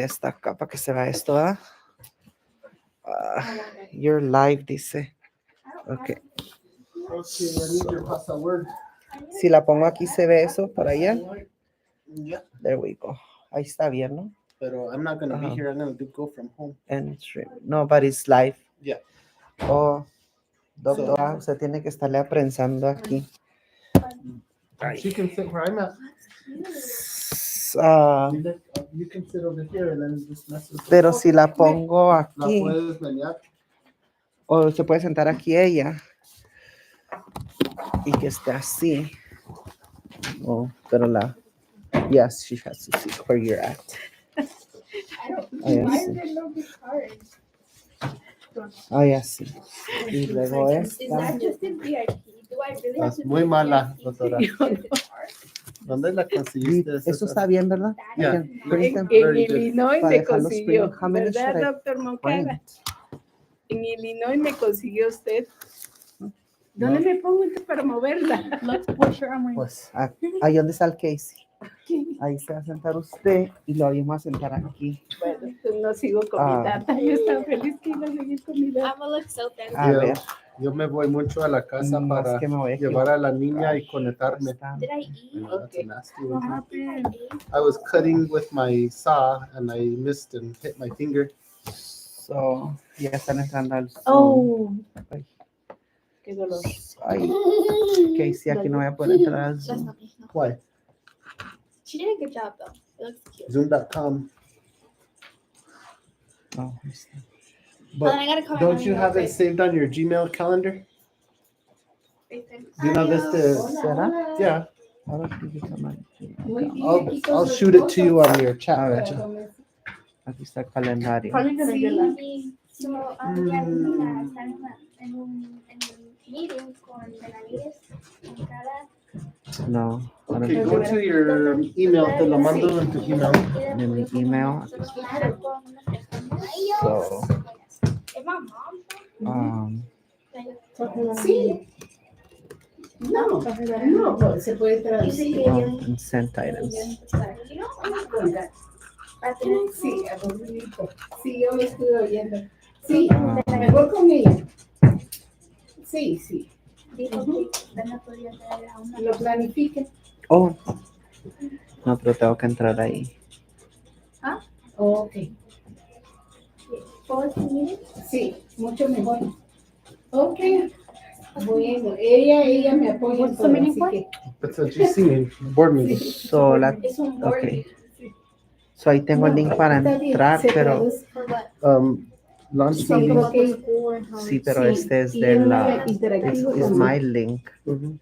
esta acá para que se vea esto, ¿verdad? Your live dice. Ok. Okay, I need your password. Si la pongo aquí, ¿se ve eso para allá? Yeah, There we go. Ahí está bien, ¿no? pero I'm not gonna be Uh-huh. here. I'm gonna go from home. And stream. No, but it's live. Yeah. Oh, doctora, usted tiene que estarle aprensando aquí. She can sit where I'm at. Ah, You can sit over here and then just mess with pero si la pongo La aquí, puedes menear. o se puede sentar aquí ella y que esté así. Oh, pero la, yes, she has to sit where you're at. Ahí así. Ahí así. Y luego esta. Estás muy mala, doctora. ¿Dónde la conseguiste? Eso está bien, ¿verdad? Yeah. Print them. En Illinois Para me dejarlos consiguió, print. How many ¿verdad, should I doctor Moncada? print? En Illinois me consiguió usted. ¿Dónde me pongo entonces para moverla? Pues ahí donde está el Casey. Ahí se va a sentar usted y lo vamos a sentar aquí. Bueno, pues no sigo con mi data. Yo estaba feliz que iba a seguir con mi data. A Yo- ver. Yo me voy mucho a la casa No, para es que me voy a llevar a la niña y conectarme. Está. That's a nasty one. I was cutting with my saw and I missed and hit my finger. So, ya están entrando al Zoom. Oh, Ay, qué dolor. ay, Casey, aquí no voy a poder entrar al Zoom. Why? She did a good job though. It looks cute. Zoom.com. No, ahí está. But then I gotta comment Don't on you it have real it saved on your Gmail calendar? quick. Do you know this? ¿Será? Yeah. I don't think it's on my- I'll shoot it to you on your chat. A ver. Nacho. Aquí está el calendario. Sí. So, ya Luna está en un meeting con Benavides en cada. No, I don't Okay, think go to your email. Te lo mando en tu email. en mi email. So, Es my mom. Sí. No, no, se puede traducir. and sent items. Sí, aburrido. Sí, yo me estuve oyendo. Sí, mejor con ella. Sí, sí. Dijo que Dana podía traer a una. Lo planifiquen. Oh, no, pero tengo que entrar ahí. Ok. Sí, mucho mejor. Ok. Bueno, ella me apoya en todo, así que. That's what you see. Board meeting. So, Es un board. okay. So, ahí tengo el link para Está bien, entrar, se pero traduce. For what? Launch Sí, meeting. creo que sí, pero Sí, este es y de es la, interactivo es también. my link. Mhm.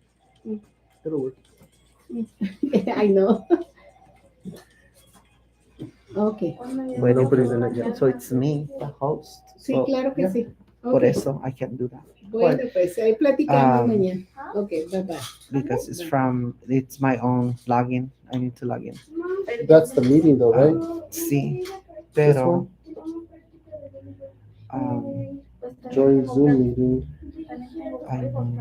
It'll work. I know. Ok. Bueno, Nobody's in it yet. so it's me, the host. Sí, So, claro que yeah. sí. por Ok. eso I can do that. Bueno, pues ahí platicamos Um, mañana. Ok, bye bye. Because it's my own login. I need to log in. That's the meeting though, right? Sí, This pero one? Join Zoom meeting. I know.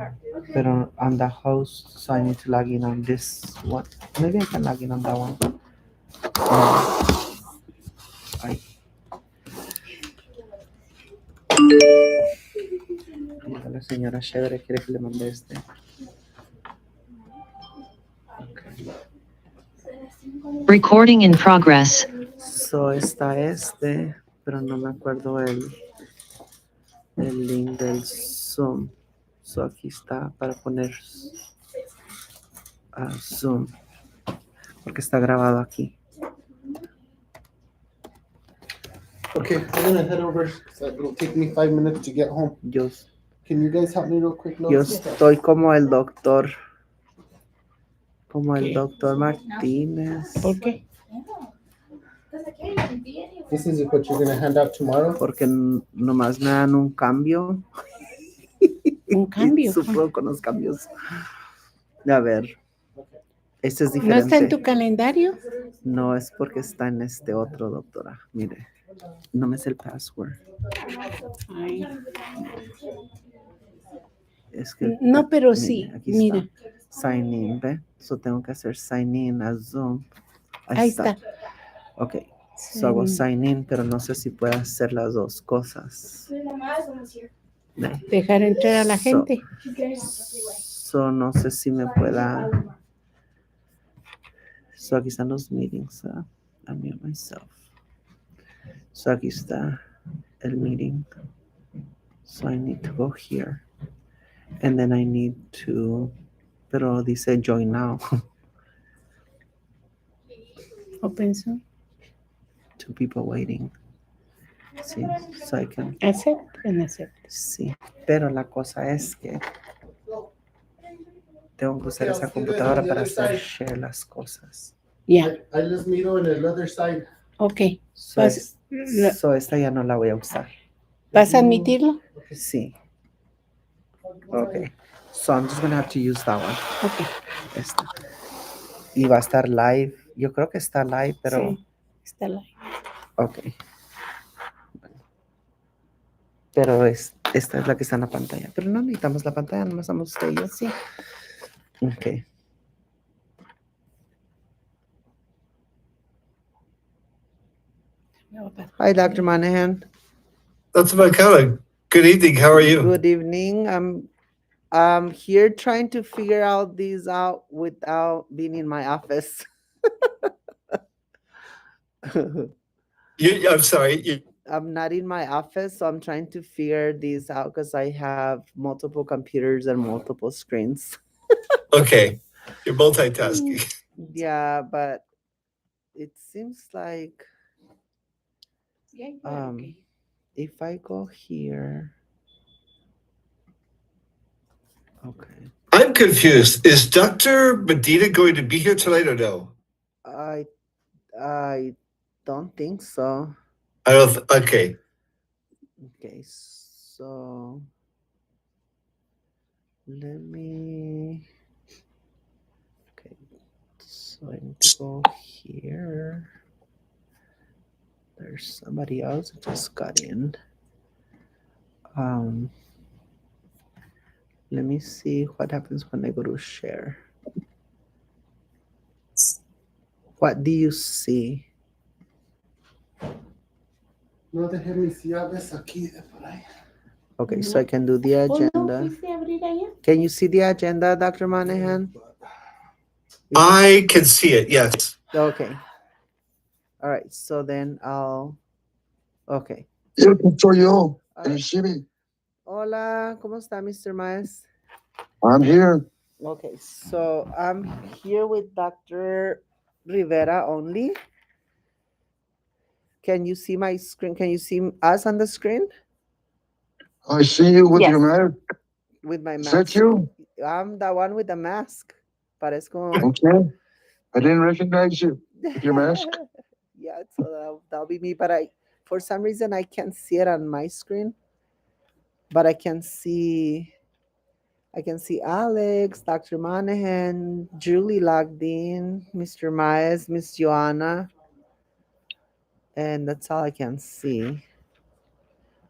Pero I'm the host, so I need to log in on this one. Maybe I can log in on that one. Ay. Mira, la señora Chévere quiere que le mande este. Okay. Recording in progress. So está este, pero no me acuerdo el link del Zoom. So aquí está para poner Zoom, porque está grabado aquí. Okay, I'm gonna head over. So it'll take me 5 minutes to get home. Yo, Can you guys help me real quick? yo estoy como el doctor Martínez, ¿Por qué? This is what you're gonna hand out tomorrow. porque nomás me dan un cambio. Un cambio. Y sufro con los cambios. A ver, este es ¿No diferente. está en tu calendario? No, es porque está en este otro, doctora. Mire, no me sé el password. Ay. Es que No, pero mire, sí, aquí mira. está. Sign in, ¿ve? So tengo que hacer sign in a Zoom. Ahí está. Ok, So I will sign in, pero no sé si puedo hacer las dos cosas. Mi mamá is almost here. Dejar entrar a la So- gente. She's getting off the freeway. So no sé si me pueda. So aquí están los meetings. I mute myself. So aquí está el meeting. So I need to go here. And then I need to. Pero dice join now. Open Zoom. 2 people waiting. Sí, so I can. Accept and accept. Sí, pero la cosa es que tengo que usar esa computadora para hacer share las cosas. Yeah. I just miro en el other side. Ok. So, Pues, so esta ya no la voy a usar. ¿Vas a admitirlo? Sí. Okay. So I'm just gonna have to use that one. Ok. Esta. Y va a estar live. Yo creo que está live, pero. Sí, está live. Ok. Pero esta es la que está en la pantalla. Pero no necesitamos la pantalla, nomás estamos usted y yo. Sí. Ok. Hi, Dr. Monahan. Dr. McCullough, good evening. How are you? Good evening. I'm here trying to figure out these out without being in my office. I'm sorry. I'm not in my office, so I'm trying to figure these out because I have multiple computers and multiple screens. Okay. You're multitasking. Yeah, but it seems like if I go here, okay. I'm confused. Is Dr. Medina going to be here tonight or no? I don't think so. I don't. Okay. Okay, so let me. Okay, so I need to go here. There's somebody else who just got in. Let me see what happens when I go to share. What do you see? No dejes mis llaves aquí por ahí. Okay, so I can do the agenda. Can you see the agenda, Dr. Monahan? I can see it. Yes. Okay. All right, so then I'll. Okay. Yeah, for you. All Can you right. see me? Hola, ¿cómo está, Mr. Maes? I'm here. Okay, so I'm here with Dr. Rivera only. Can you see my screen? Can you see us on the screen? I see you with your mask. With my Is mask. that you? I'm the one with the mask. Parezco. Okay. I didn't recognize you with your mask. Yeah, so that'll be me. But for some reason, I can't see it on my screen. But I can see Alex, Dr. Monahan, Julie logged in, Mr. Maes, Miss Joanna. And that's all I can see.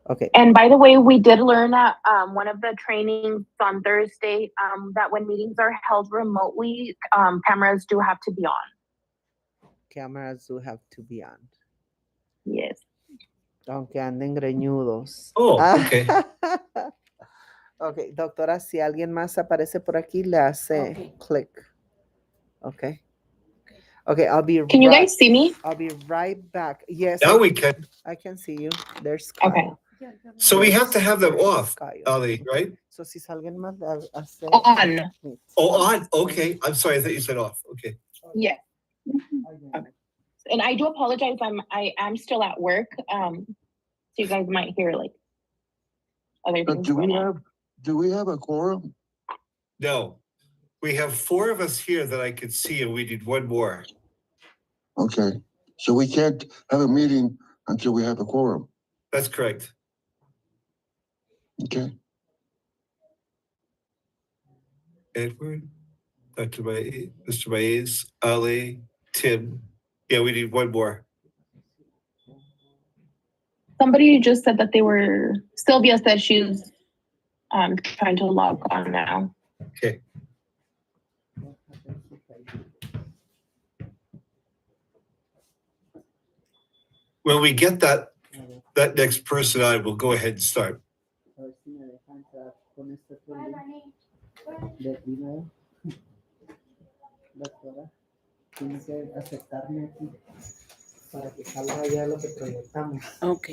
Okay. And by the way, we did learn at one of the trainings on Thursday that when meetings are held remotely, cameras do have to be on. Cameras do have to be on. Yes. Aunque anden greñudos. Oh, okay. Ok, doctora, si alguien más aparece por aquí, le hace click. Okay. Okay, I'll be Can you guys see me? I'll be right back. Yes, Now we can. I can see you. There's Kyle. Okay. So we have to have them There's off, Kyle. Ali, right? So si alguien más hace On. Oh, on. Okay. I'm sorry. I thought you said off. Okay. Yeah. And I do apologize. I am still at work. So you guys might hear like other But things going on. do we have a quorum? No. We have 4 of us here that I could see, and we need 1 more. Okay. So we can't have a meeting until we have a quorum. That's correct. Okay. Edward, Dr. Maes, Mr. Maes, Ali, Tim. Yeah, we need 1 more. Somebody just said that Sylvia said she's trying to log on now. Okay. when we get that next person on, we'll go ahead and start. A ver si me dejan entrar con este otro Bye, link Dani. de primero. Doctora, tiene que aceptarme aquí para que salga ya lo que proyectamos. Ok.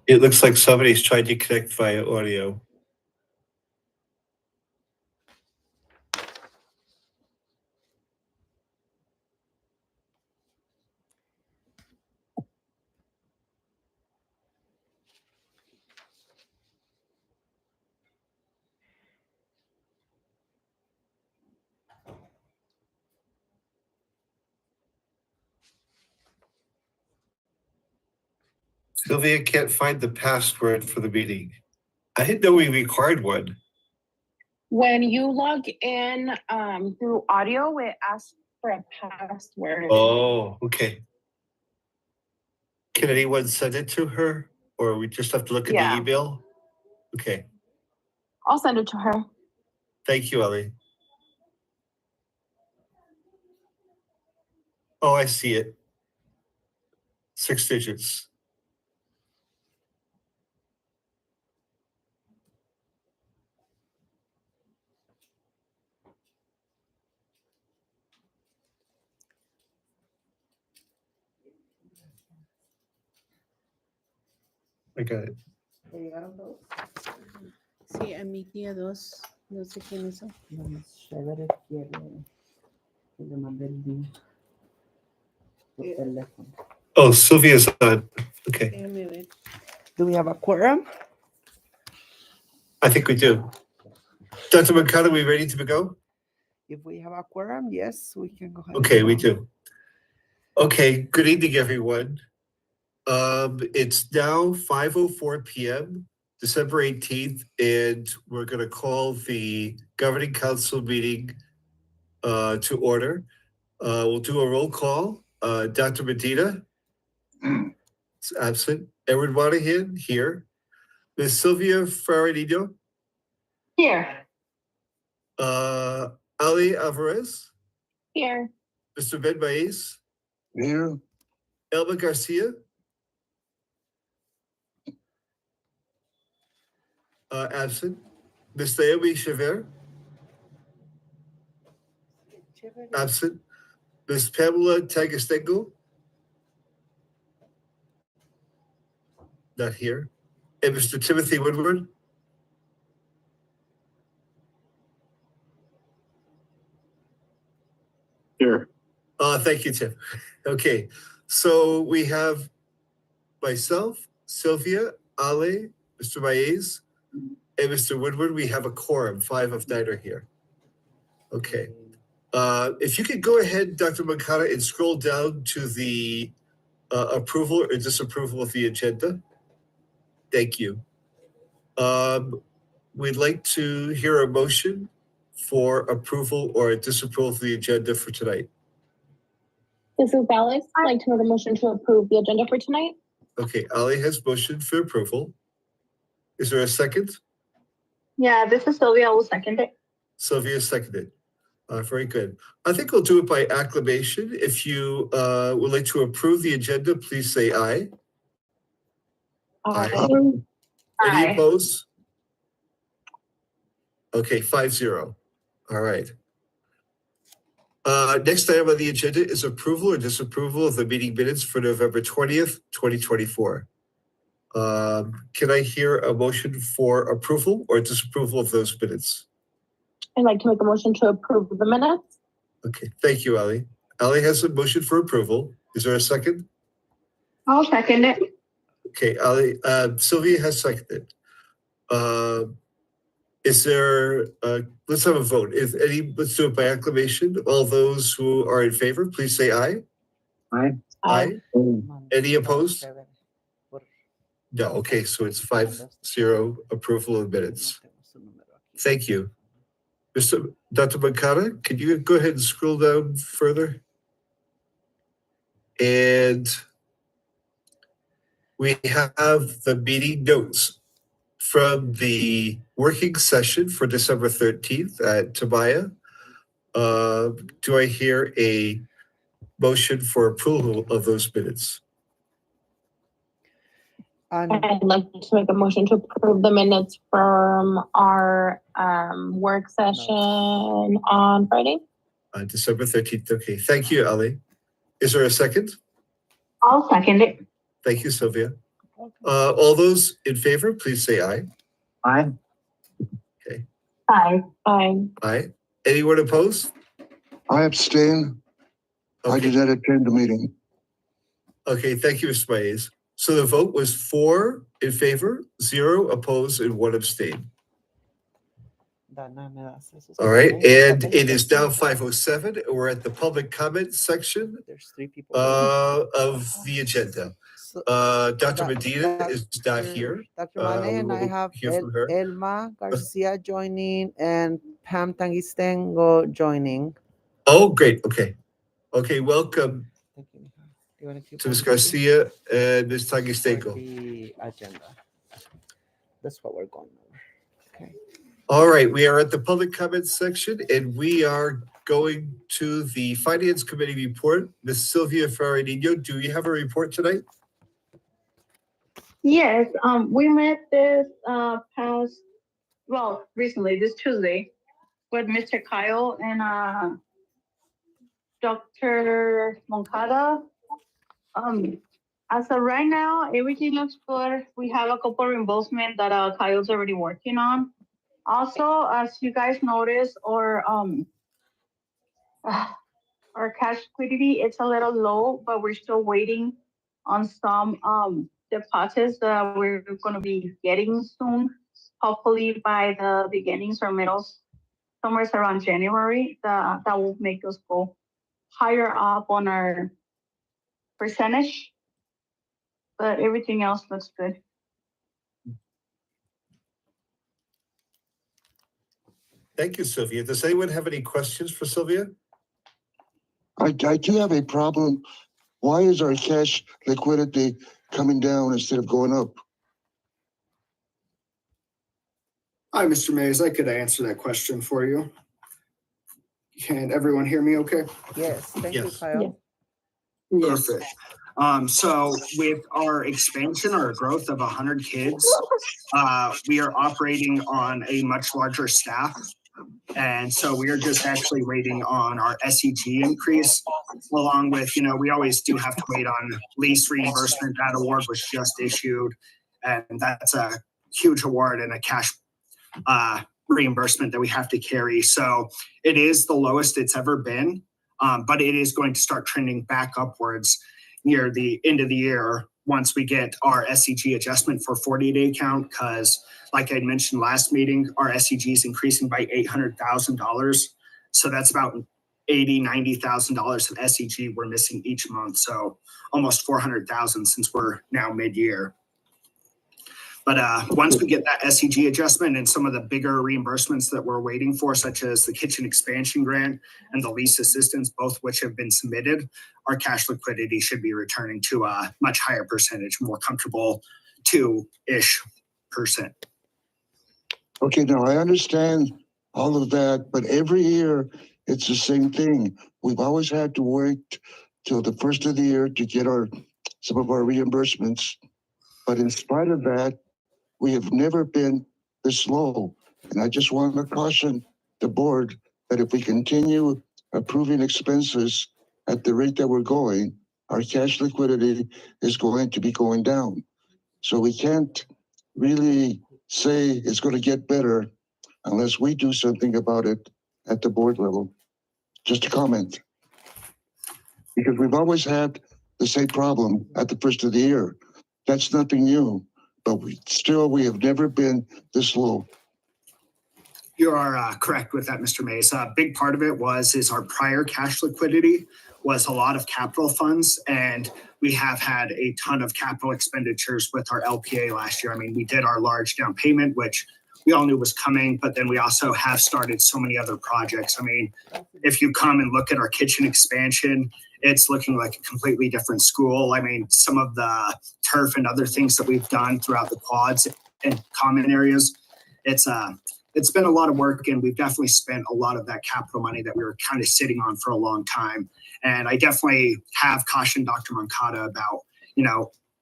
It looks like somebody's trying to connect via audio. Sylvia can't find the password for the meeting. I didn't know we required one. When you log in through audio, it asks for a password. Oh, okay. Can anyone send it to her, or we just have to look at Yeah. the email? Okay, I'll send it to her. thank you, Ellie. Oh, I see it. 6 digits. I got it. ¿Te llegaron todos? Sí, a mi tía dos. No sé quiénes son. Vamos, chévere, quiere que le mande el link por teléfono. Oh, Sylvia's on. Okay, Déjame ver. Do we have a quorum? I think we do. Dr. Mercado, are we ready to go? If we have a quorum, yes, we can go ahead. Okay, we do. Okay, good evening, everyone. It's now 5:04 p.m., December 18th, and we're going to call the Governing Council meeting to order. We'll do a roll call. Dr. Medina is absent. Edward Monahan here. Ms. Sylvia Faradino. Here. Ali Alvarez. Here. Mr. Ben Baez. Here, Elba Garcia. Absent. Ms. Naomi Chever. Absent. Ms. Pamela Tagastengo. Not here. And Mr. Timothy Woodward. here. Thank you, Tim. Okay, so we have myself, Sylvia, Ale, Mr. Baez, and Mr. Woodward. We have a quorum, 5 of 9 are here. Okay. If you could go ahead, Dr. Makata, and scroll down to the approval or disapproval of the agenda. Thank you. We'd like to hear a motion for approval or disapproval of the agenda for tonight. This is Alex. I'd like to make a motion to approve the agenda for tonight. Okay, Ali has motioned for approval. Is there a second? Yeah, this is Sylvia. I will second it. Sylvia seconded. Very good. I think we'll do it by acclamation. If you would like to approve the agenda, please say aye. Aye. Any opposed? Okay, 5-0. All right. Next item on the agenda is approval or disapproval of the meeting minutes for November 20th, 2024. Can I hear a motion for approval or disapproval of those minutes? I'd like to make a motion to approve the minutes. Okay, thank you, Ali. Ali has a motion for approval. Is there a second? I'll second it. Okay, Ali, Sylvia has seconded. Is there, let's have a vote. Let's do it by acclamation. All those who are in favor, please say aye. Aye. Aye. Any opposed? No, okay, so it's 5-0 approval of minutes. Thank you. Dr. Mancata, could you go ahead and scroll down further? And we have the meeting notes from the working session for December 13th at Tamaya. Do I hear a motion for approval of those minutes? I'd like to make a motion to approve the minutes from our work session on Friday. December 13th. Okay, thank you, Ali. Is there a second? I'll second it. Thank you, Sylvia. All those in favor, please say aye. Aye. Aye. Aye. Aye. Anyone opposed? I abstain. I Okay, did not attend the meeting. okay, thank you, Mr. Maes. So the vote was 4 in favor, 0 opposed, and 1 abstain. All right, and it is now 5:07. We're at the public comment section There's 3 people. of the agenda. So, Dr. Medina is not here. Dr. Mane, and I we'll have hear from her. Elma Garcia joining and Pam Tangistengo joining. Oh, great, okay. Okay, welcome Thank you. Do you want to keep to Ms. on Garcia and Ms. for Tagisteco. the agenda? That's what we're going over. Okay. All right, we are at the public comment section and we are going to the Finance Committee report. Ms. Sylvia Ferrandino, do you have a report tonight? Yes, we met this recently, this Tuesday, with Mr. Kyle and Dr. Moncada. As of right now, everything looks good. We have a couple of reimbursement that Kyle's already working on. Also, as you guys notice, our cash liquidity, it's a little low, but we're still waiting on some deposits that we're going to be getting soon, hopefully by the beginnings or middles, somewhere around January. That will make us go higher up on our percentage, but everything else looks good. Thank you, Sylvia. Does anyone have any questions for Sylvia? I do have a problem. Why is our cash liquidity coming down instead of going up? Hi, Mr. Mays. I could answer that question for you. Can everyone hear me okay? Yes, thank you, Yes. Kyle. Perfect. So with our expansion or growth of 100 kids, we are operating on a much larger staff. And so we are just actually waiting on our SEG increase, along with, we always do have to wait on lease reimbursement. That award was just issued, and that's a huge award and a cash reimbursement that we have to carry. So it is the lowest it's ever been, but it is going to start trending back upwards near the end of the year once we get our SEG adjustment for 40-day count, because like I mentioned last meeting, our SEG is increasing by $800,000. So that's about $80,000-$90,000 of SEG we're missing each month. So almost $400,000 since we're now mid-year. But once we get that SEG adjustment and some of the bigger reimbursements that we're waiting for, such as the kitchen expansion grant and the lease assistance, both which have been submitted, our cash liquidity should be returning to a much higher percentage, more comfortable 2-ish%. Okay, now I understand all of that, but every year it's the same thing. We've always had to wait till the first of the year to get some of our reimbursements. But in spite of that, we have never been this low. And I just want to caution the board that if we continue approving expenses at the rate that we're going, our cash liquidity is going to be going down. So we can't really say it's going to get better unless we do something about it at the board level. Just a comment. Because we've always had the same problem at the first of the year. That's nothing new, but we have never been this low. You are correct with that, Mr. Mays. A big part of it is our prior cash liquidity was a lot of capital funds, and we have had a ton of capital expenditures with our LPA last year. I mean, we did our large down payment, which we all knew was coming, but then we also have started so many other projects. I mean, if you come and look at our kitchen expansion, it's looking like a completely different school. I mean, some of the turf and other things that we've done throughout the quads and common areas, it's been a lot of work, and we've definitely spent a lot of that capital money that we were kind of sitting on for a long time. And I definitely have cautioned Dr. Moncada about,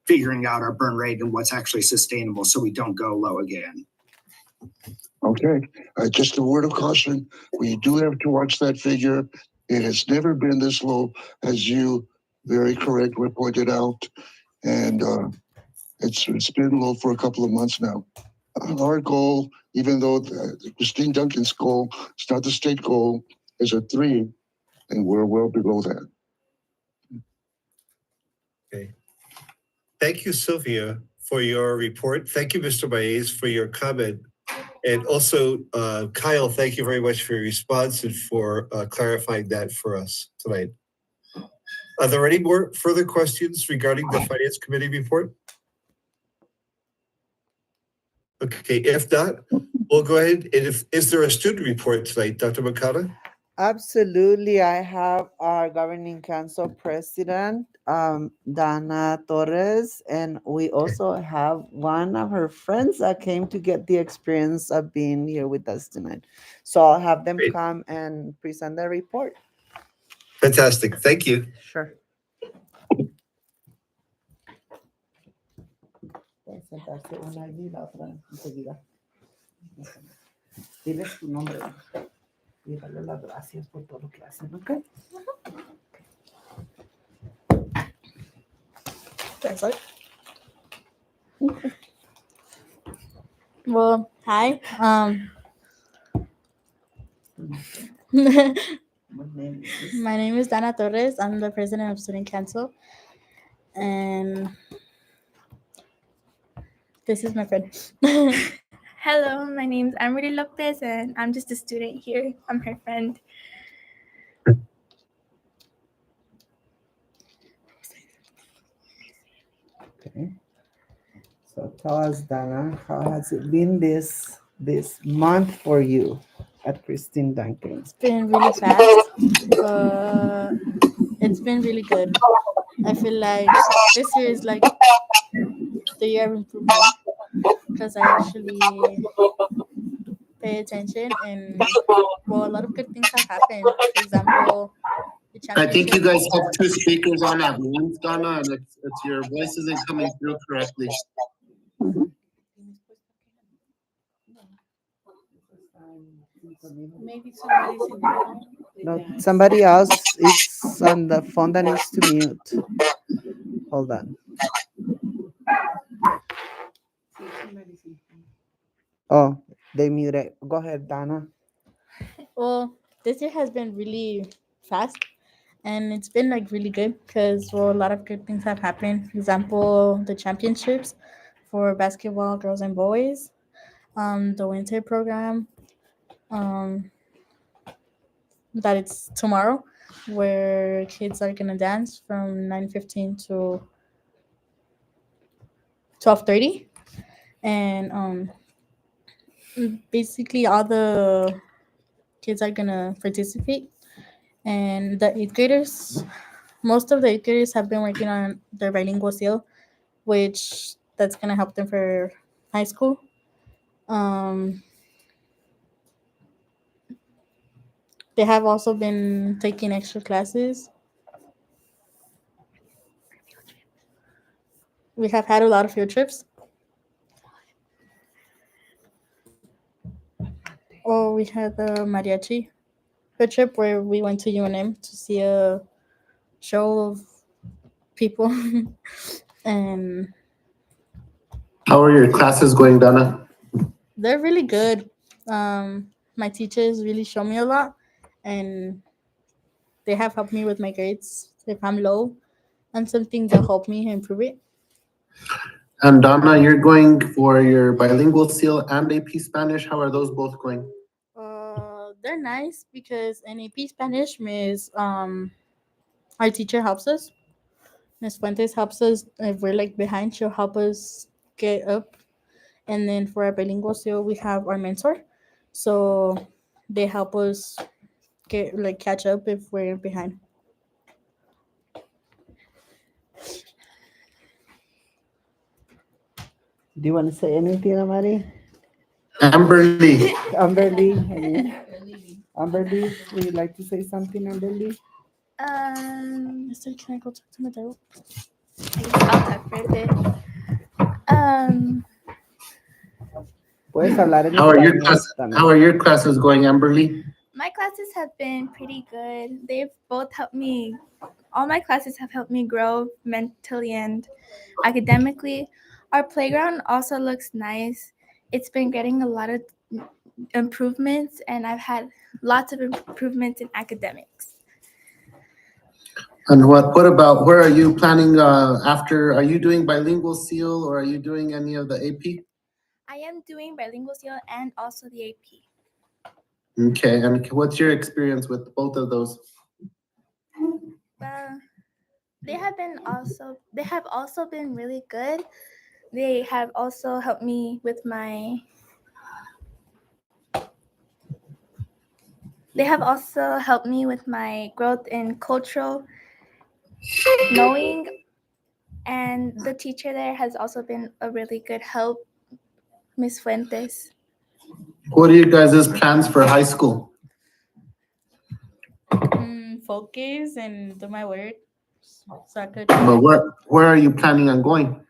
figuring out our burn rate and what's actually sustainable so we don't go low again. Okay, just a word of caution. We do have to watch that figure. It has never been this low, as you very correctly pointed out. And it's been low for a couple of months now. Our goal, even though Christine Duncan's goal, it's not the state goal, is a 3, and we're well below that. Okay. Thank you, Sylvia, for your report. Thank you, Mr. Maes, for your comment. And also, Kyle, thank you very much for your response and for clarifying that for us tonight. Are there any more further questions regarding the Finance Committee report? Okay, if not, we'll go ahead. And is there a student report tonight, Dr. Moncada? Absolutely. I have our governing council president, Dana Torres, and we also have one of her friends that came to get the experience of being here with us tonight. So I'll have them Great. come and present their report. Fantastic. Thank you. Sure. Puedes sentarse una allí y la otra enseguida. Diles tu nombre y darle las gracias por todo lo que hacen, ¿ok? Well, hi. My name is Dana Torres. I'm the president of Student Council. And this is my friend. Hello, my name's Amory Lopez, and I'm just a student here. I'm her friend. Okay. So tell us, Dana, how has it been this month for you at Christine Duncan? It's been really fast, but it's been really good. I feel like this year is like the year of improvement because I actually pay attention, and well, a lot of good things have happened. For example, the I think you championship. guys have 2 speakers on at once, Donna, and it's your voice isn't coming through correctly. Maybe somebody's in the phone. No, somebody else is on the phone that needs to mute. Hold on. Oh, they muted. Go ahead, Dana. Well, this year has been really fast, and it's been like really good because a lot of good things have happened. For example, the championships for basketball, girls and boys, the winter program, that it's tomorrow, where kids are gonna dance from 9:15 to 12:30, and basically all the kids are gonna participate. And the 8th graders, most of the 8th graders have been working on their bilingual seal, which that's gonna help them for high school. They have also been taking extra classes. We have had a lot of field trips. Oh, we had the mariachi field trip where we went to UNM to see a show of people. And How are your classes going, Donna? they're really good. My teachers really show me a lot, and they have helped me with my grades if I'm low, and some things that help me improve it. And Donna, you're going for your bilingual seal and AP Spanish. How are those both going? They're nice because in AP Spanish, our teacher helps us. Miss Fuentes helps us if we're like behind. She'll help us get up. And then for our bilingual seal, we have our mentor, so they help us catch up if we're behind. Do you want to say anything, Amari? Amberly. Amberly, Amberly, would you like to say something, Amberly? Mister, can I go talk to my dad? I guess I'll talk for a bit. Puedes hablar en How are your español también. classes going, Amberly? My classes have been pretty good. They've both helped me. All my classes have helped me grow mentally and academically. Our playground also looks nice. It's been getting a lot of improvements, and I've had lots of improvements in academics. And what about, where are you planning after, are you doing bilingual seal or are you doing any of the AP? I am doing bilingual seal and also the AP. Okay, and what's your experience with both of those? They have also been really good. They have also helped me with my growth in cultural knowing, and the teacher there has also been a really good help, Miss Fuentes. What are you guys' plans for high school? Focus and do my work. So I could But where are you planning on going?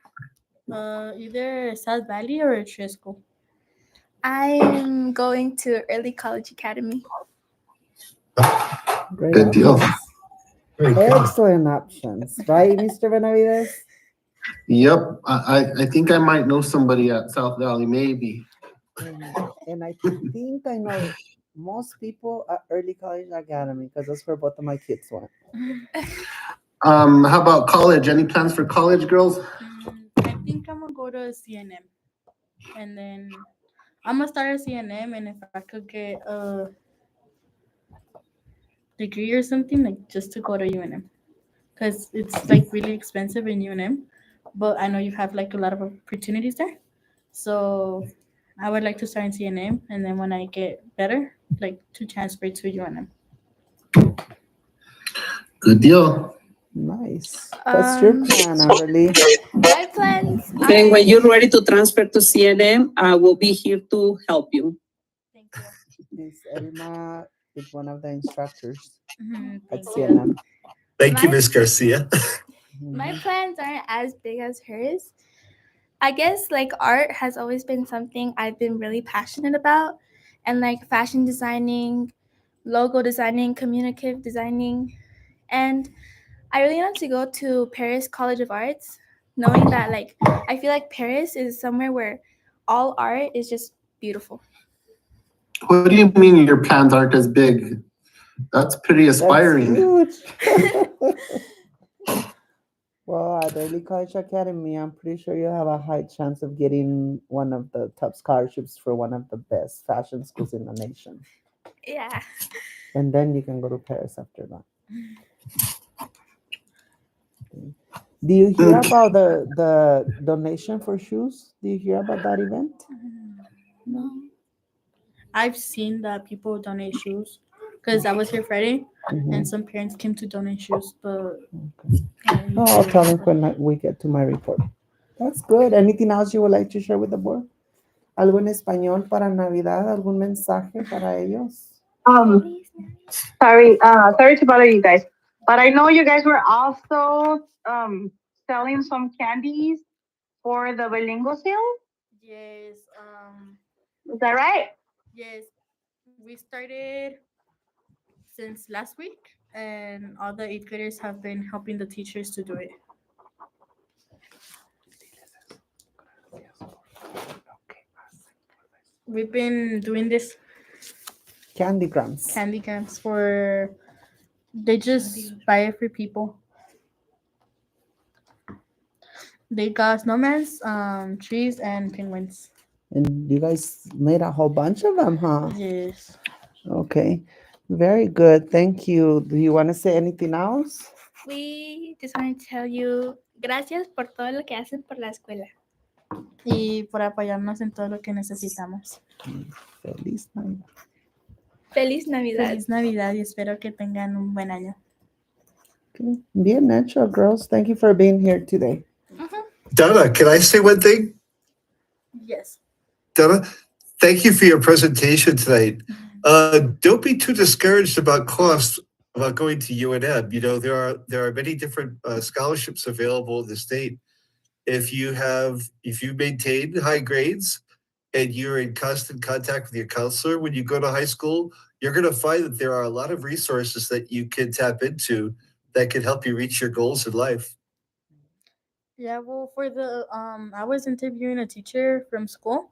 either South Valley or Trisco. I'm going to Early College Academy. Great Good deal. Excellent options, right, Mr. Benavides? Yep, I think I might know somebody at South Valley, maybe. And I think I know most people at Early College Academy because that's where both of my kids went. How about college? Any plans for college, girls? I think I'm gonna go to CNM, and then I'm gonna start at CNM, and if I could get a degree or something, like just to go to UNM, because it's like really expensive in UNM, but I know you have like a lot of opportunities there. So I would like to start in CNM, and then when I get better, like to transfer to UNM. Good deal. Nice. What's your plan, Amberly? My plans. Then when you're ready to transfer to CNM, I will be here to help you. Thank you. Miss Elma is one of the instructors at Thank you. CNM. Thank you, Miss Garcia. My plans aren't as big as hers. I guess like art has always been something I've been really passionate about, and like fashion designing, logo designing, communicative designing, and I really want to go to Paris College of Arts, knowing that like I feel like Paris is somewhere where all art is just beautiful. What do you mean your plans aren't as big? That's pretty aspiring. That's huge. Well, at Early College Academy, I'm pretty sure you have a high chance of getting one of the top scholarships for one of the best fashion schools in the nation. Yeah. And then you can go to Paris after that. Do you hear about the donation for shoes? Do you hear about that event? No. I've seen that people donate shoes because I was here Friday, and some parents came to donate shoes, but Oh, I'll tell them when we get to my report. That's good. Anything else you would like to share with the board? ¿Algo en español para Navidad? ¿Algún mensaje para ellos? Sorry to bother you guys, but I know you guys were also selling some candies for the bilingual sale. Yes. Is that right? Yes. We started since last week, and all the 8th graders have been helping the teachers to do it. we've been doing this Candy grams. candy grams for. They just buy it for people. They got snowmans, trees, and penguins. And you guys made a whole bunch of them, huh? Yes. Okay. Very good. Thank you. Do you want to say anything else? We just want to tell you gracias por todo lo que hacen por la escuela. Y por apoyarnos en todo lo que necesitamos. Feliz Navidad. Feliz Navidad. Feliz Navidad y espero que tengan un buen año. Okay. Bien hecho, girls. Thank you for being here today. Donna, can I say one thing? Yes. Donna, thank you for your presentation tonight. Don't be too discouraged about costs about going to UNM. You know, there are many different scholarships available in the state. If you maintain high grades and you're in constant contact with your counselor when you go to high school, you're going to find that there are a lot of resources that you can tap into that can help you reach your goals in life. Yeah, well, for the I was interviewing a teacher from school.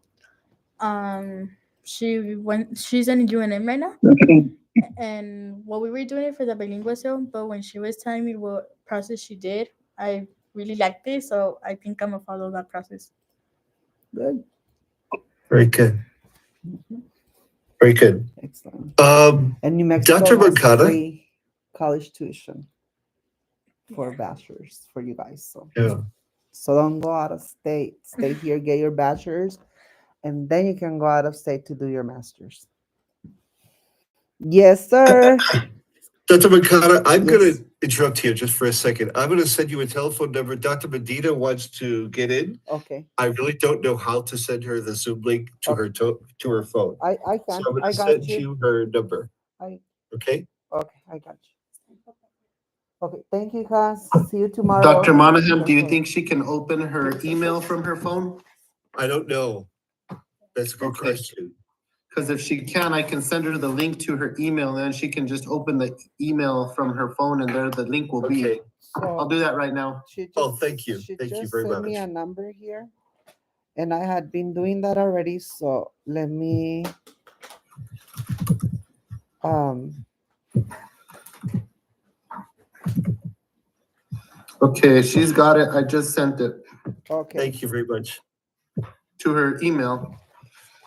She's in UNM right now, and well, we were doing it for the bilingual zone. But when she was telling me what process she did, I really liked it, so I think I'm gonna follow that process. Good. Very good. Very good. Excellent. And New Mexico Dr. has Moncada? free college tuition for bachelors for you guys. So Yeah. So don't go out of state. Stay here, get your bachelor's, and then you can go out of state to do your master's. Yes, sir. Dr. Moncada, I'm Yes. going to interrupt here just for a second. I'm going to send you a telephone number. Dr. Medina wants to get in. Okay. I really don't know how to send her the Zoom link to her phone. I So can. I'm going I to got send you. you her number. I Okay? Okay, I got you. Okay, thank you, guys. See you tomorrow. Dr. Monahan, do you think she can open her email from her phone? I don't know. That's a good Okay. question. Because if she can, I can send her the link to her email, and then she can just open the email from her phone, and there the link will be. Okay. I'll do that right now. She Oh, just- thank you. she Thank you just very sent me much. a number here, and I had been doing that already. So let me. Okay, she's got it. I just sent it Okay. Thank you very much. to her email.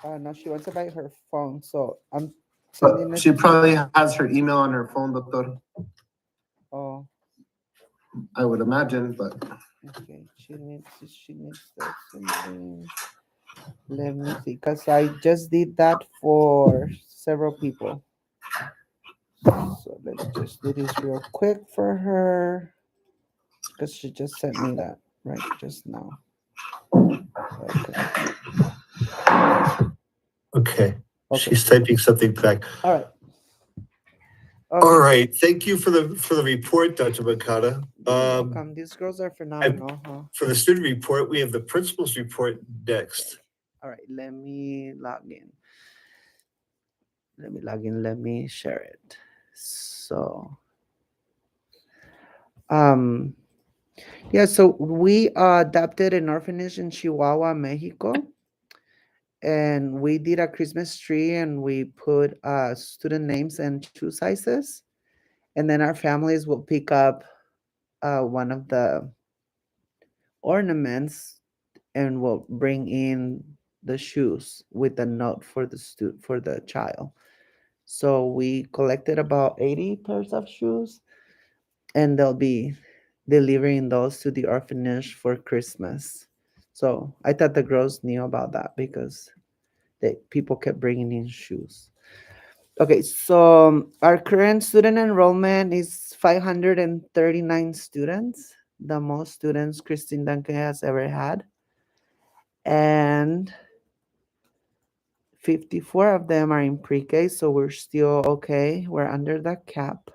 No, she wants it by her phone, so I'm sending But it. she probably has her email on her phone, doctor. Oh, I would imagine, but okay. She needs that something. Let me see, because I just did that for several people. So let's just do this real quick for her, because she just sent me that right just now. Okay. Okay. Okay. She's typing something back. All right. All right. Thank you for the report, Dr. Moncada. Welcome. These girls are phenomenal, huh? For the student report, we have the principal's report next. All right, let me log in. Let me share it. So, yeah, so we adopted an orphanage in Chihuahua, Mexico. And we did a Christmas tree and we put student names and shoe sizes. And then our families will pick up one of the ornaments and will bring in the shoes with a note for the child. So we collected about 80 pairs of shoes, and they'll be delivering those to the orphanage for Christmas. So I thought the girls knew about that because people kept bringing in shoes. Okay, so our current student enrollment is 539 students, the most students Christine Duncan has ever had. And 54 of them are in pre-K, so we're still okay. We're under the cap.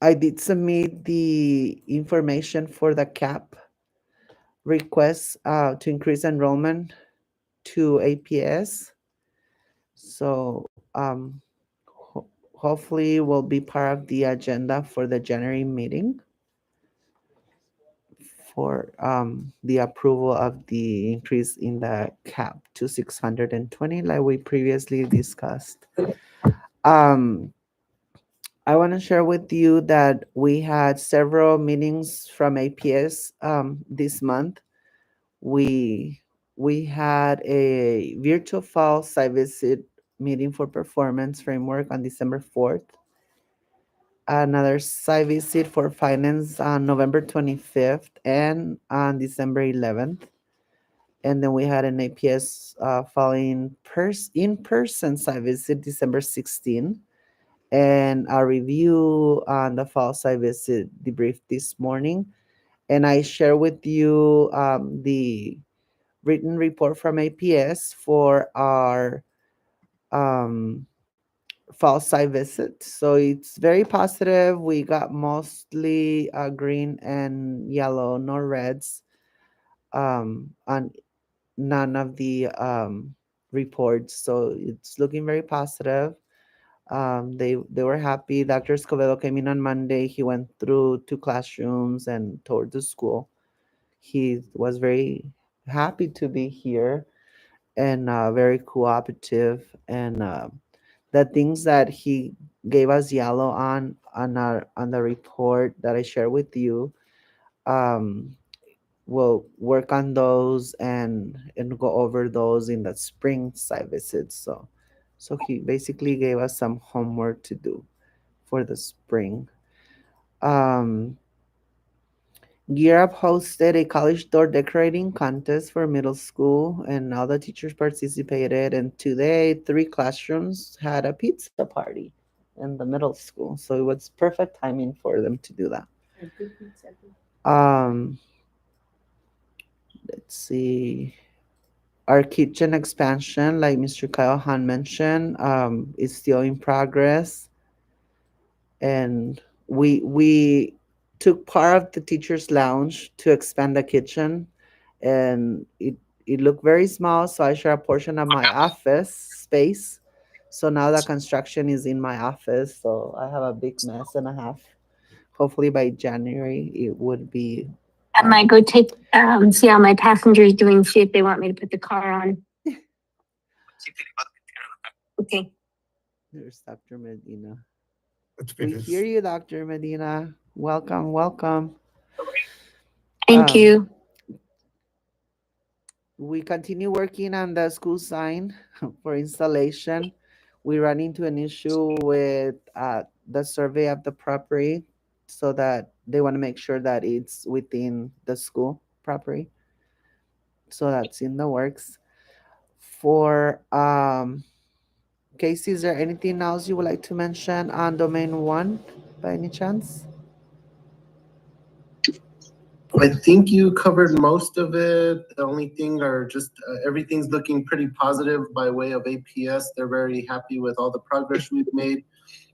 I did submit the information for the cap request to increase enrollment to APS. So hopefully will be part of the agenda for the January meeting. for the approval of the increase in the cap to 620 like we previously discussed. Um, I want to share with you that we had several meetings from APS this month. We had a virtual fall site visit meeting for performance framework on December 4th. Another site visit for finance on November 25th and on December 11th. And then we had an APS following in-person site visit December 16th, and a review on the fall site visit debrief this morning. And I share with you the written report from APS for our fall site visit. So it's very positive. We got mostly green and yellow, no reds on none of the reports. So it's looking very positive. They were happy. Dr. Escobedo came in on Monday. He went through 2 classrooms and toured the school. He was very happy to be here and very cooperative. And the things that he gave us yellow on the report that I share with you, we'll work on those and go over those in the spring site visits. So he basically gave us some homework to do for the spring. Gear Up hosted a college door decorating contest for middle school, and all the teachers participated. And today, 3 classrooms had a pizza party in the middle school, so it was perfect timing for them to do that. Let's see. Our kitchen expansion, like Mr. Kyle Han mentioned, is still in progress, and we took part of the teacher's lounge to expand the kitchen, and it looked very small, so I share a portion of my office space. So now the construction is in my office, so I have a big mess and a half. Hopefully by January it would be. I might go take see how my passenger's doing, see if they want me to put the car on. Okay. There's Dr. Medina. Let's We finish. hear you, Dr. Medina. Welcome, welcome. Thank you. We continue working on the school sign for installation. We run into an issue with the survey of the property, so that they want to make sure that it's within the school property. So that's in the works. For Casey, is there anything else you would like to mention on domain 1 by any chance? I think you covered most of it. The only thing are just everything's looking pretty positive by way of APS. They're very happy with all the progress we've made.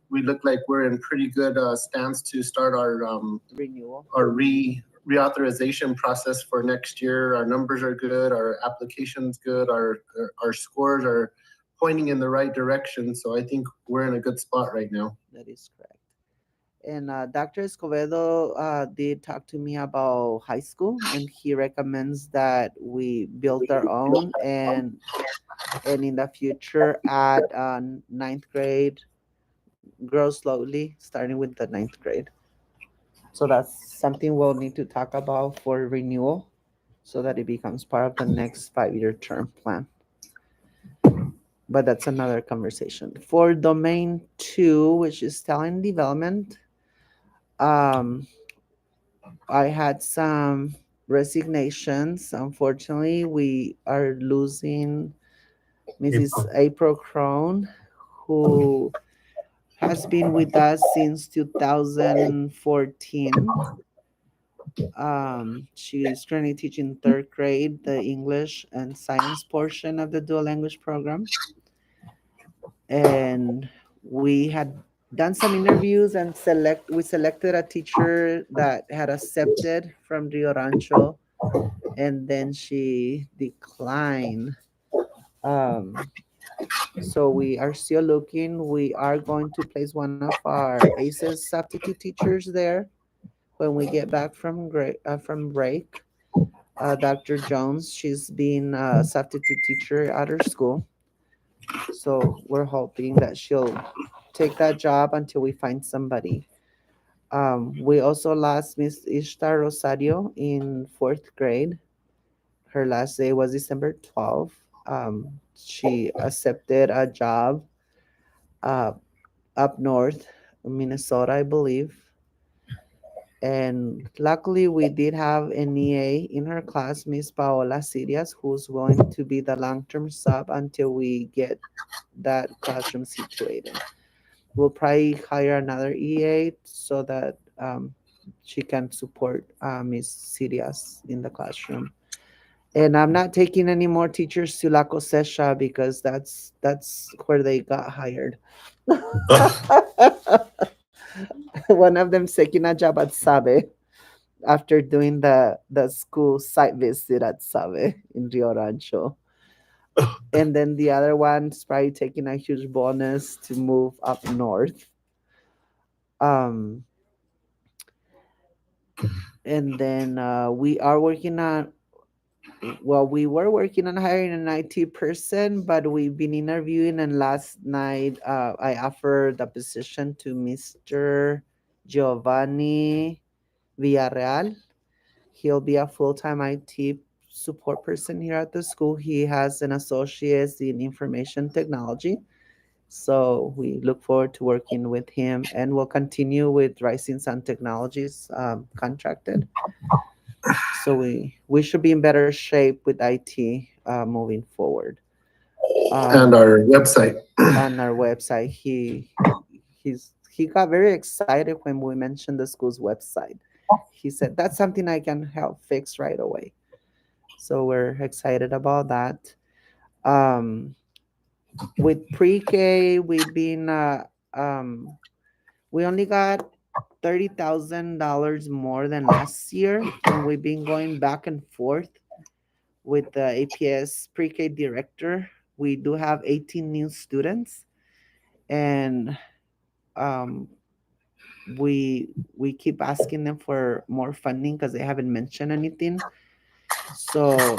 We look like we're in pretty good stance to start our renewal, our reauthorization process for next year. Our numbers are good, our application's good, our scores are pointing in the right direction. So I think we're in a good spot right now. That is correct. And Dr. Escobedo did talk to me about high school, and he recommends that we build our own and in the future add 9th grade, grow slowly, starting with the 9th grade. So that's something we'll need to talk about for renewal, so that it becomes part of the next 5-year term plan. But that's another conversation. For domain 2, which is talent development, I had some resignations. Unfortunately, we are losing Mrs. April Crone, who has been with us since 2014. She is currently teaching 3rd grade, the English and science portion of the dual language program. And we had done some interviews and we selected a teacher that had accepted from Rio Rancho, and then she declined. So we are still looking. We are going to place one of our ACES substitute teachers there. when we get back from break. Dr. Jones, she's been a substitute teacher at her school. So we're hoping that she'll take that job until we find somebody. We also lost Miss Ishtar Rosario in 4th grade. Her last day was December 12th. She accepted a job uh, up north, Minnesota, I believe. And luckily, we did have an EA in her class, Miss Paola Sirias, who's going to be the long-term sub until we get that classroom situated. We'll probably hire another EA so that she can support Miss Sirias in the classroom. And I'm not taking any more teachers to La Cosecha because that's where they got hired. One of them taking a job at Sabe after doing the school site visit at Sabe in Rio Rancho. And then the other one's probably taking a huge bonus to move up north. And then we were working on hiring an IT person, but we've been interviewing, and last night I offered the position to Mr. Giovanni Villarreal. He'll be a full-time IT support person here at the school. He has an associate's in information technology. So we look forward to working with him, and we'll continue with Rising Sun Technologies contracted. So we should be in better shape with IT moving forward. And our website. On our website, he got very excited when we mentioned the school's website. He said that's something I can help fix right away. So we're excited about that. With pre-K, we've been we only got $30,000 more than last year, and we've been going back and forth with the APS pre-K director. We do have 18 new students, and we keep asking them for more funding because they haven't mentioned anything. So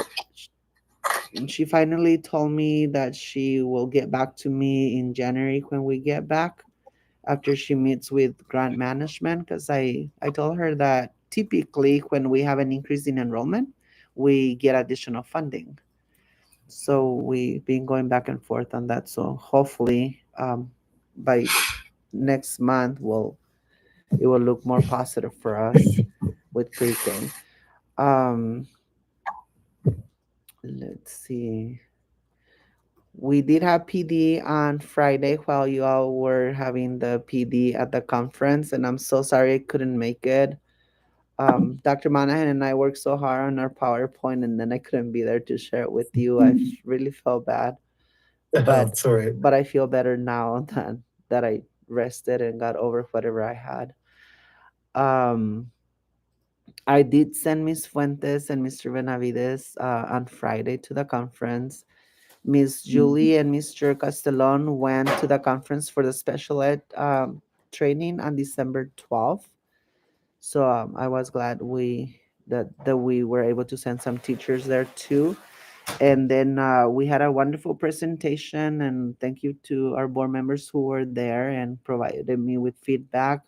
she finally told me that she will get back to me in January when we get back, after she meets with grant management, because I told her that typically when we have an increase in enrollment, we get additional funding. So we've been going back and forth on that. So hopefully by next month it will look more positive for us with pre-K. Let's see. We did have PD on Friday while you all were having the PD at the conference, and I'm so sorry I couldn't make it. Dr. Monahan and I worked so hard on our PowerPoint, and then I couldn't be there to share it with you. I really felt bad, but Sorry. but I feel better now that I rested and got over whatever I had. I did send Miss Fuentes and Mr. Benavides on Friday to the conference. Miss Julie and Mr. Castellon went to the conference for the special ed training on December 12th. So I was glad that we were able to send some teachers there too. And then we had a wonderful presentation, and thank you to our board members who were there and provided me with feedback.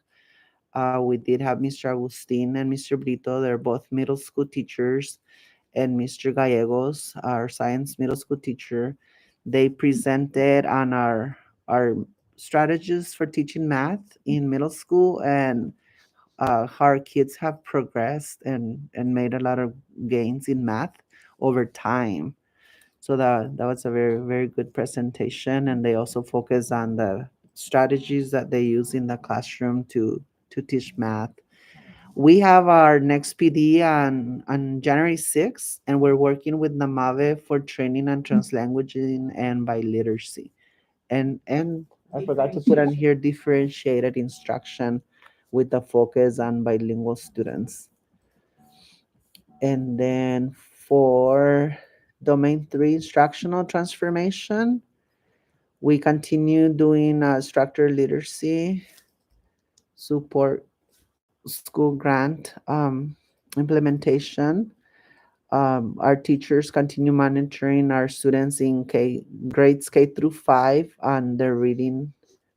We did have Mr. Agustin and Mr. Brito. They're both middle school teachers, and Mr. Gallegos, our science middle school teacher. They presented on our strategies for teaching math in middle school, and how our kids have progressed and made a lot of gains in math over time. So that was a very, very good presentation, and they also focus on the strategies that they use in the classroom to teach math. We have our next PD on January 6th, and we're working with Namave for training on translanguaging and biliteracy. And I forgot to put on here differentiated instruction with the focus on bilingual students. And then for Domain 3 instructional transformation, we continue doing structured literacy support school grant implementation. Our teachers continue monitoring our students in grades K through 5 on their reading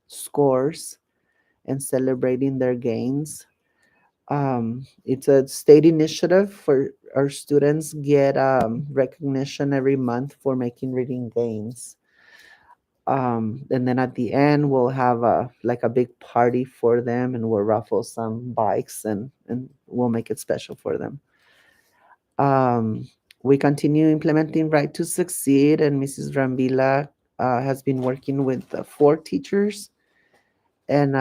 scores and celebrating their gains. It's a state initiative for our students get recognition every month for making reading gains. And then at the end we'll have a big party for them, and we'll raffle some bikes, and we'll make it special for them. um, we continue implementing Right to Succeed, and Mrs. Rambila has been working with 4 teachers, and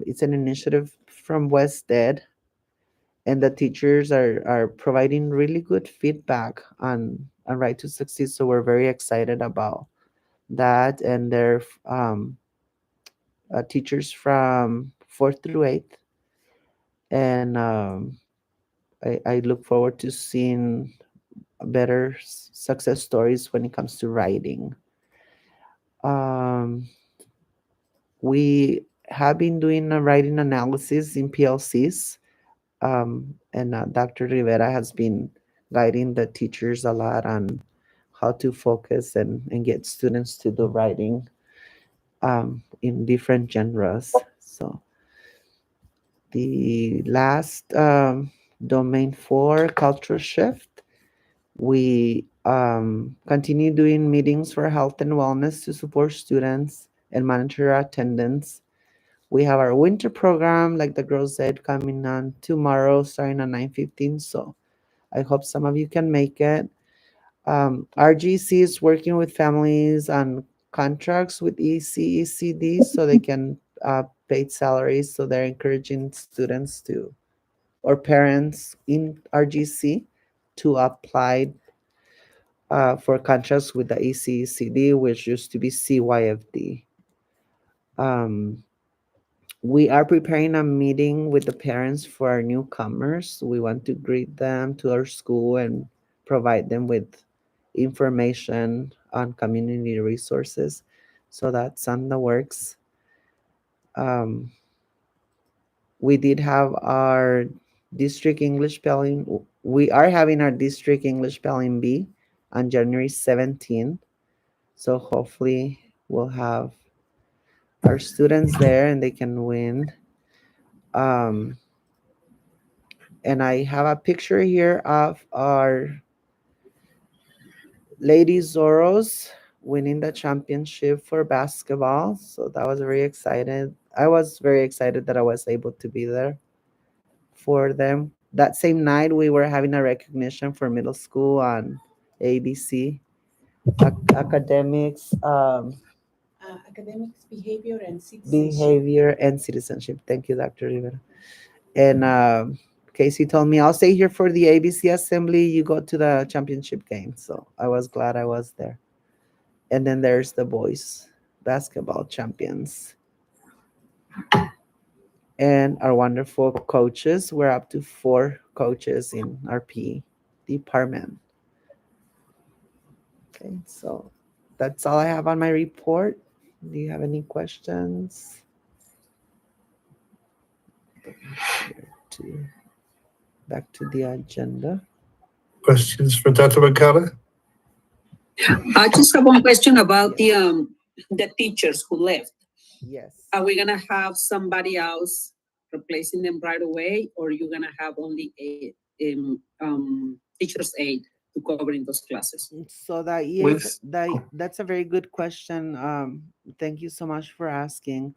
it's an initiative from West Ed, and the teachers are providing really good feedback on Right to Succeed, so we're very excited about that. And they're teachers from 4th through 8th, and I look forward to seeing better success stories when it comes to writing. Um, we have been doing a writing analysis in PLCs, and Dr. Rivera has been guiding the teachers a lot on how to focus and get students to do writing in different genres. So the last domain 4, cultural shift, we continue doing meetings for health and wellness to support students and monitor attendance. We have our winter program, like the girls said, coming on tomorrow, starting at 9:15. So I hope some of you can make it. RGC is working with families on contracts with ECECD so they can pay salaries. So they're encouraging students to, or parents in RGC, to apply for contracts with the ECECD, which used to be CYFD. We are preparing a meeting with the parents for our newcomers. We want to greet them to our school and provide them with information on community resources. So that's on the works. We did have our district English spelling. We are having our district English spelling bee on January 17th. So hopefully we'll have our students there and they can win. And I have a picture here of our Lady Zorros winning the championship for basketball. So that was very excited. I was very excited that I was able to be there for them. That same night, we were having a recognition for middle school on ABC academics, Academics, behavior, and citizenship. behavior and citizenship. Thank you, Dr. Rivera. And Casey told me, I'll stay here for the ABC assembly. You go to the championship game. So I was glad I was there. And then there's the boys basketball champions. And our wonderful coaches. We're up to 4 coaches in our PE department. Okay, so that's all I have on my report. Do you have any questions? Back to the agenda. Questions for Dr. Mercado? I just have one question about the teachers who left. Yes. Are we gonna have somebody else replacing them right away, or are you gonna have only a teacher's aide to cover in those classes? So that's a very good question. Thank you so much for asking.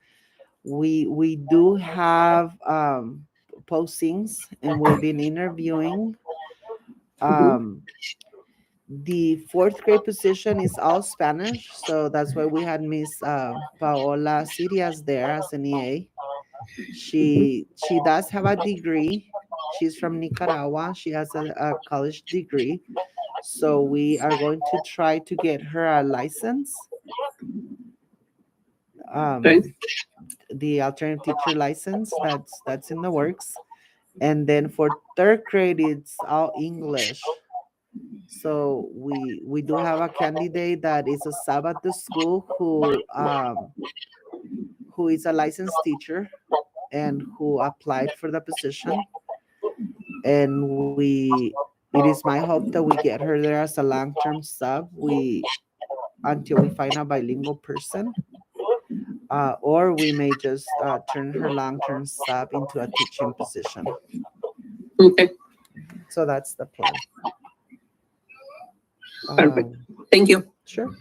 We do have postings, and we've been interviewing. The 4th grade position is all Spanish, so that's why we had Miss Paola Sirias there as an EA. She does have a degree. She's from Nicaragua. She has a college degree. So we are going to try to get her a license. The alternative teacher license, that's in the works. And then for 3rd grade, it's all English. So we do have a candidate that is a sub at the school who is a licensed teacher, and who applied for the position. And it is my hope that we get her there as a long-term sub. Until we find a bilingual person, or we may just turn her long-term sub into a teaching position. Okay, So that's the plan. perfect. Thank you. Sure.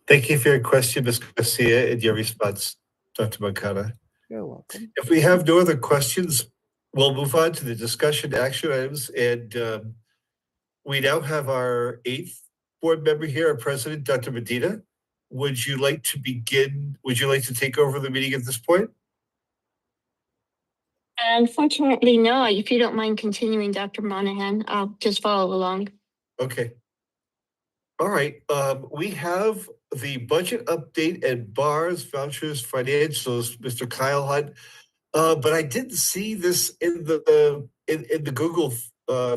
Thank you for your question, Ms. Garcia, and your response, Dr. Moncada. You're welcome. If we have no other questions, we'll move on to the discussion action items. And we now have our 8th board member here, our president, Dr. Medina. Would you like to begin? Would you like to take over the meeting at this point? Unfortunately, no. If you don't mind continuing, Dr. Monahan, I'll just follow along. Okay. All right. We have the budget update and bars, vouchers, financials, Mr. Kyle Hunt. But I didn't see this in the Google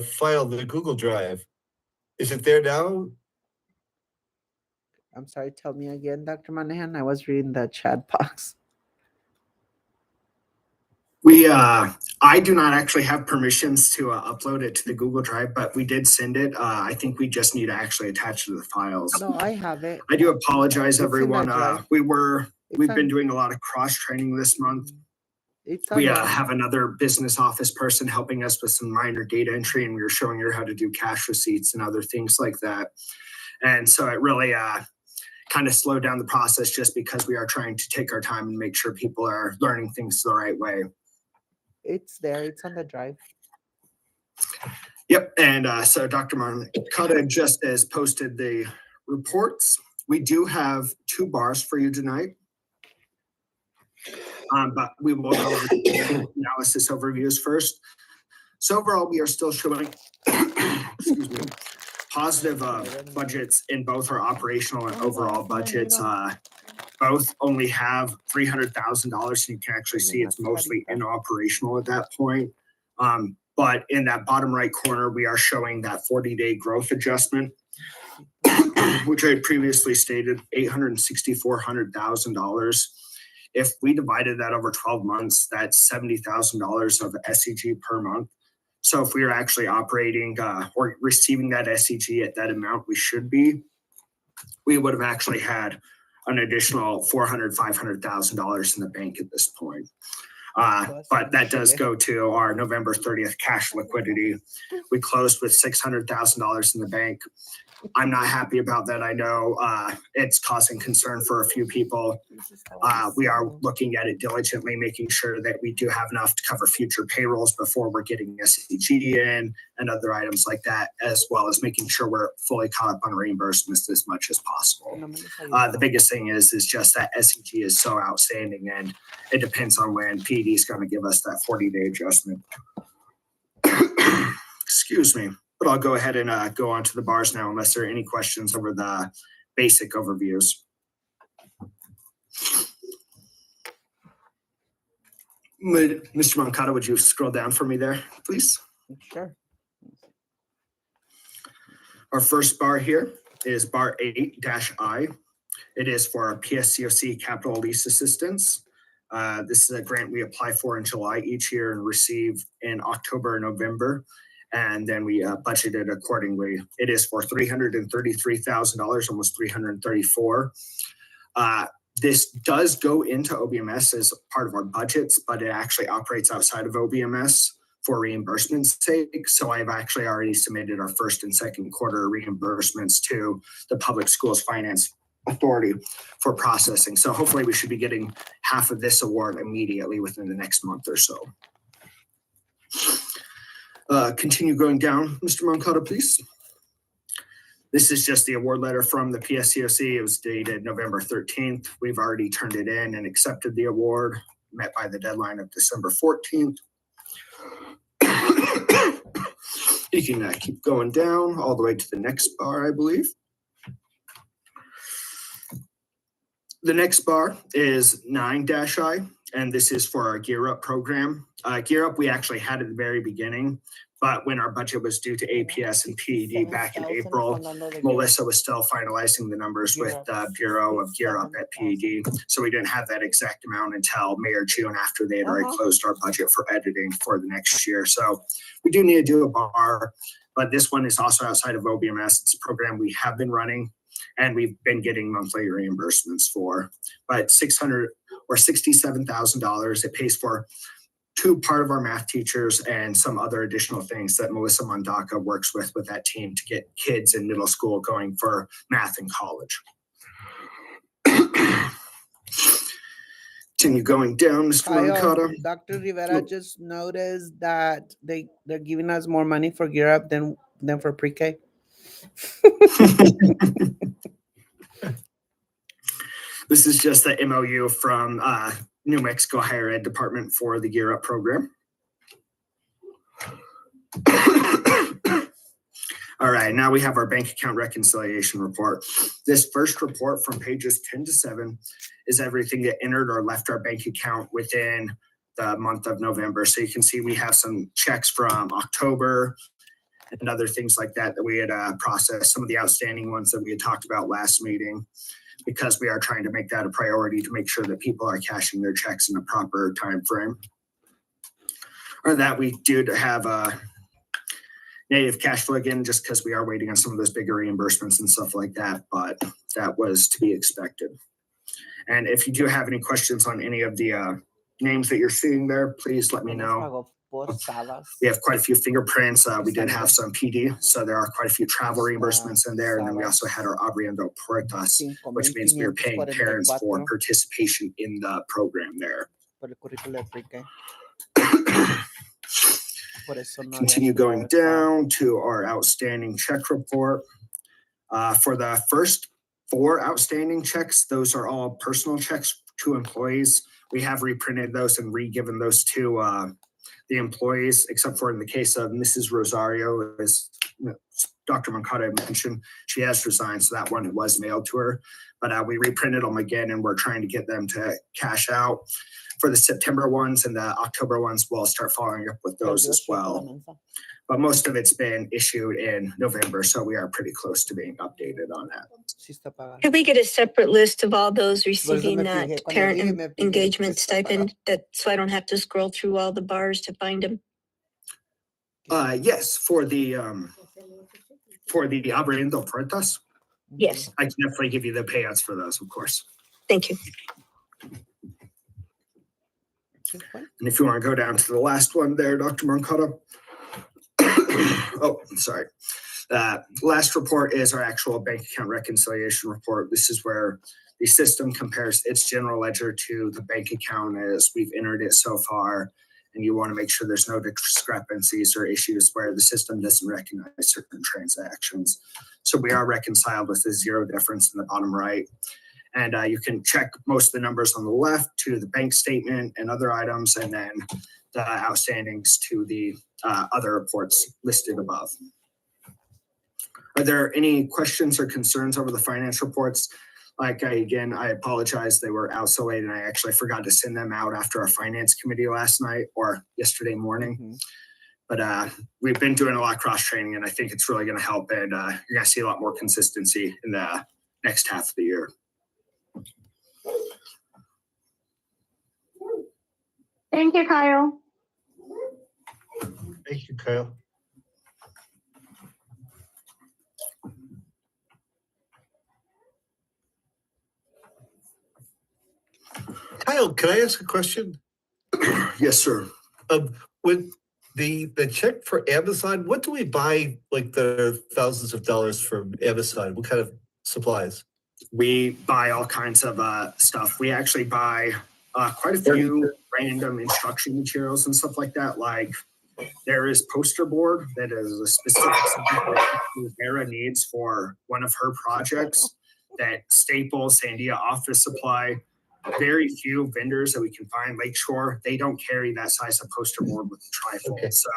file, the Google Drive. Is it there now? I'm sorry, tell me again, Dr. Monahan. I was reading the chat box. I do not actually have permissions to upload it to the Google Drive, but we did send it. I think we just need to actually attach to the files. No, I have it. I do apologize, It's in everyone. that drive. We've been doing a lot of cross training this month. We have another business office person helping us with some minor data entry, and we were showing her how to do cash receipts and other things like that. And so it really kind of slowed down the process just because we are trying to take our time and make sure people are learning things the right way. It's there. It's on the drive. Yep. And so Dr. Moncada just has posted the reports. We do have 2 bars for you tonight. But we will go over the analysis overviews first. So overall, we are still showing excuse me, positive budgets in both our operational and overall budgets. Both only have $300,000, so you can actually see it's mostly inoperational at that point. But in that bottom right corner, we are showing that 40-day growth adjustment, which I had previously stated, $864,000. If we divided that over 12 months, that's $70,000 of SEG per month. So if we are actually operating or receiving that SEG at that amount we should be, we would have actually had an additional $400,000, $500,000 in the bank at this point. But that does go to our November 30th cash liquidity. We closed with $600,000 in the bank. I'm not happy about that. I know it's causing concern for a few people. We are looking at it diligently, making sure that we do have enough to cover future payrolls before we're getting SEG in and other items like that, as well as making sure we're fully caught up on reimbursements as much as possible. The biggest thing is just that SEG is so outstanding, and it depends on when PD is going to give us that 40-day adjustment. Excuse me. But I'll go ahead and go on to the bars now, unless there are any questions over the basic overviews. Mr. Moncada, would you scroll down for me there, please? Sure. Our first bar here is bar 8-I. It is for our PSCOC Capital Lease Assistance. This is a grant we apply for in July each year and receive in October and November. And then we budgeted accordingly. It is for $333,000, almost $334,000. This does go into OBMS as part of our budgets, but it actually operates outside of OBMS for reimbursement's sake. So I've actually already submitted our first and second quarter reimbursements to the Public Schools Finance Authority for processing. So hopefully we should be getting half of this award immediately within the next month or so. Continue going down, Mr. Moncada, please. This is just the award letter from the PSCOC. It was dated November 13th. We've already turned it in and accepted the award, met by the deadline of December 14th. You can keep going down all the way to the next bar, I believe. The next bar is 9-I. and this is for our Gear Up program. Gear Up, we actually had at the very beginning, but when our budget was due to APS and PED back in April, Melissa was still finalizing the numbers with the Bureau of Gear Up at PED. So we didn't have that exact amount until May or June after they had already closed our budget for editing for the next year. So we do need to do a bar, but this one is also outside of OBMS. It's a program we have been running and we've been getting monthly reimbursements for, but $600 or $67,000. It pays for part of our math teachers and some other additional things that Melissa Mondaka works with that team to get kids in middle school going for math in college. Continue going down, Mr. Moncada. Dr. Rivera just noticed that they're giving us more money for Gear Up than for pre-K. This is just the MOU from New Mexico Higher Ed Department for the Gear Up program. All right, now we have our bank account reconciliation report. This first report from pages 10 to 7 is everything that entered or left our bank account within the month of November. So you can see we have some checks from October and other things like that we had processed, some of the outstanding ones that we had talked about last meeting, because we are trying to make that a priority to make sure that people are cashing their checks in a proper time frame. Or that we do have a negative cash flow again, just because we are waiting on some of those bigger reimbursements and stuff like that, but that was to be expected. And if you do have any questions on any of the names that you're seeing there, please let me know. We have quite a few fingerprints. We did have some PD, so there are quite a few travel reimbursements in there. And then we also had our Abriendo Puertas, which means we are paying parents for participation in the program there. Continue going down to our outstanding check report. For the first 4 outstanding checks, those are all personal checks to employees. We have reprinted those and re-given those to the employees, except for in the case of Mrs. Rosario, as Dr. Moncada mentioned, she has resigned, so that one it was mailed to her. But we reprinted them again, and we're trying to get them to cash out. For the September ones and the October ones, we'll start following up with those as well. But most of it's been issued in November, so we are pretty close to being updated on that. Could we get a separate list of all those receiving that parent engagement stipend, that so I don't have to scroll through all the bars to find them? Yes, for the Abriendo Puertas. Yes. I can definitely give you the payouts for those, of course. Thank you. And if you want to go down to the last one there, Dr. Moncada. Oh, sorry. Last report is our actual bank account reconciliation report. This is where the system compares its general ledger to the bank account as we've entered it so far. And you want to make sure there's no discrepancies or issues where the system doesn't recognize certain transactions. So we are reconciled with a 0 difference in the bottom right. And you can check most of the numbers on the left to the bank statement and other items, and then the outstandings to the other reports listed above. Are there any questions or concerns over the finance reports? Again, I apologize. They were out so late and I actually forgot to send them out after our finance committee last night or yesterday morning. But we've been doing a lot of cross training and I think it's really going to help. And you're going to see a lot more consistency in the next half of the year. Thank you, Kyle. Thank you, Kyle. Kyle, can I ask a question? Yes, sir. With the check for Amazon, what do we buy, like the thousands of dollars from Amazon? What kind of supplies? We buy all kinds of stuff. We actually buy quite a few random instruction materials and stuff like that. Like there is poster board that is a specific something that Vera needs for one of her projects. That Staples, Sandia Office Supply, very few vendors that we can find. Lakeshore, they don't carry that size of poster board with the trifold. Okay. So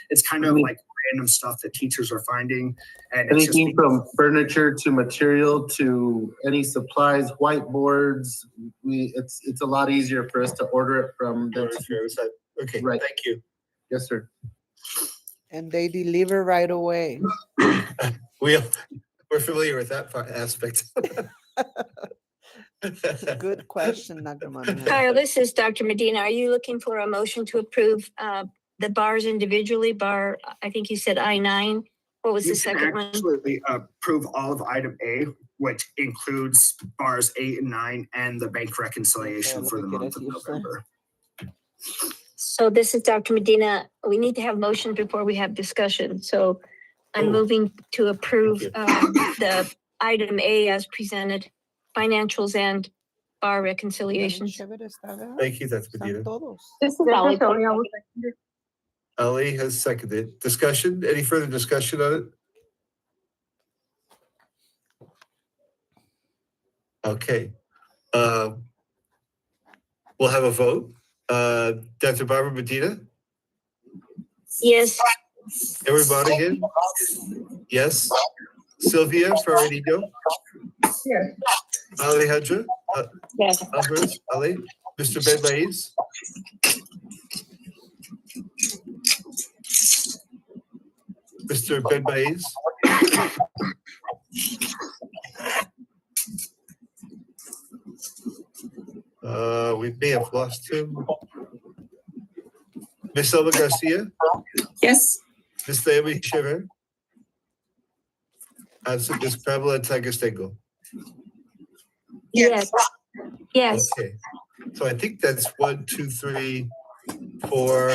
it's kind of like random stuff that teachers are finding. And it's just Anything from furniture to material to any supplies, whiteboards, it's a lot easier for us to order it from the. Okay, Right. thank you. Yes, sir. And they deliver right away. We're familiar with that aspect. Good question, Dr. Monahan. Kyle, this is Dr. Medina. Are you looking for a motion to approve the bars individually? Bar, I think you said I-9. What was You the can second one? actually approve all of item A, which includes bars 8 and 9 and the bank reconciliation for the month of November. So this is Dr. Medina. We need to have motion before we have discussion. So I'm moving to approve the item A as presented, financials and bar reconciliations. Thank you, that's Medina. This is Ali. Ali has seconded. Discussion, any further discussion on it? Okay. We'll have a vote. Dr. Barbara Medina? Yes. Edward Monahan? Yes. Sylvia Faradino? Yes. Alejandra? Yes. Alvarez? Ali? Mr. Ben Maiz? Mr. Ben Maiz? We may have lost him. Miss Elma Garcia? Yes. Miss Naomi Shiver? And Miss Pamela Tagastego? Yes. Yes. Okay. So I think that's 1, 2, 3, 4,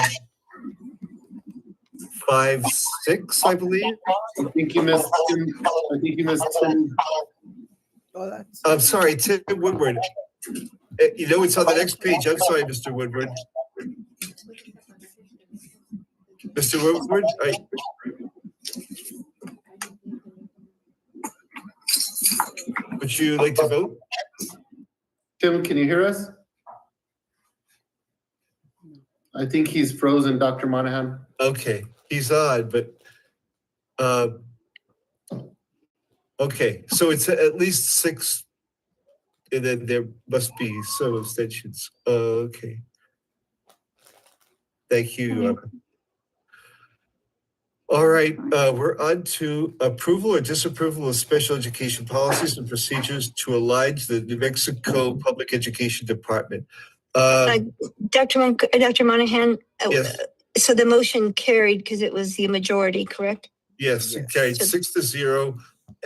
5, 6, I believe. I think you missed Tim. Oh, that's. I'm sorry, Tim Woodward. You know, it's on the next page. I'm sorry, Mr. Woodward. Mr. Woodward, would you like to vote? Tim, can you hear us? I think he's frozen, Dr. Monahan. Okay, he's on, but, okay, so it's at least 6, and then there must be some abstentions. Okay. Thank you. All right, we're on to approval or disapproval of special education policies and procedures to align to the New Mexico Public Education Department. Dr. Monahan, Yes. so the motion carried because it was the majority, correct? Yes, it carried 6-0.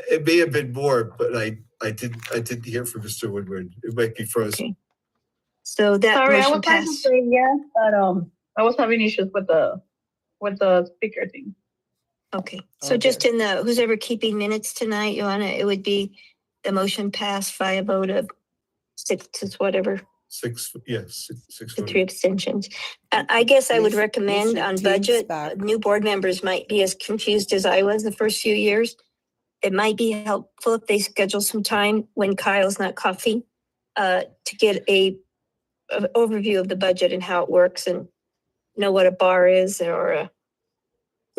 It may have been more, but I didn't hear from Mr. Woodward. It might be frozen. Okay. So that Sorry, I motion was trying to passed. say yes, but I was having issues with the speaker thing. Okay, so just in the, who's ever keeping minutes tonight, Joanna, it would be the motion passed by a vote of 6 to whatever, 6, yes, 6. the 3 abstentions. I guess I would recommend on Teams budget, back. new board members might be as confused as I was the first few years. It might be helpful if they schedule some time when Kyle's not coughing, to get an overview of the budget and how it works and know what a bar is or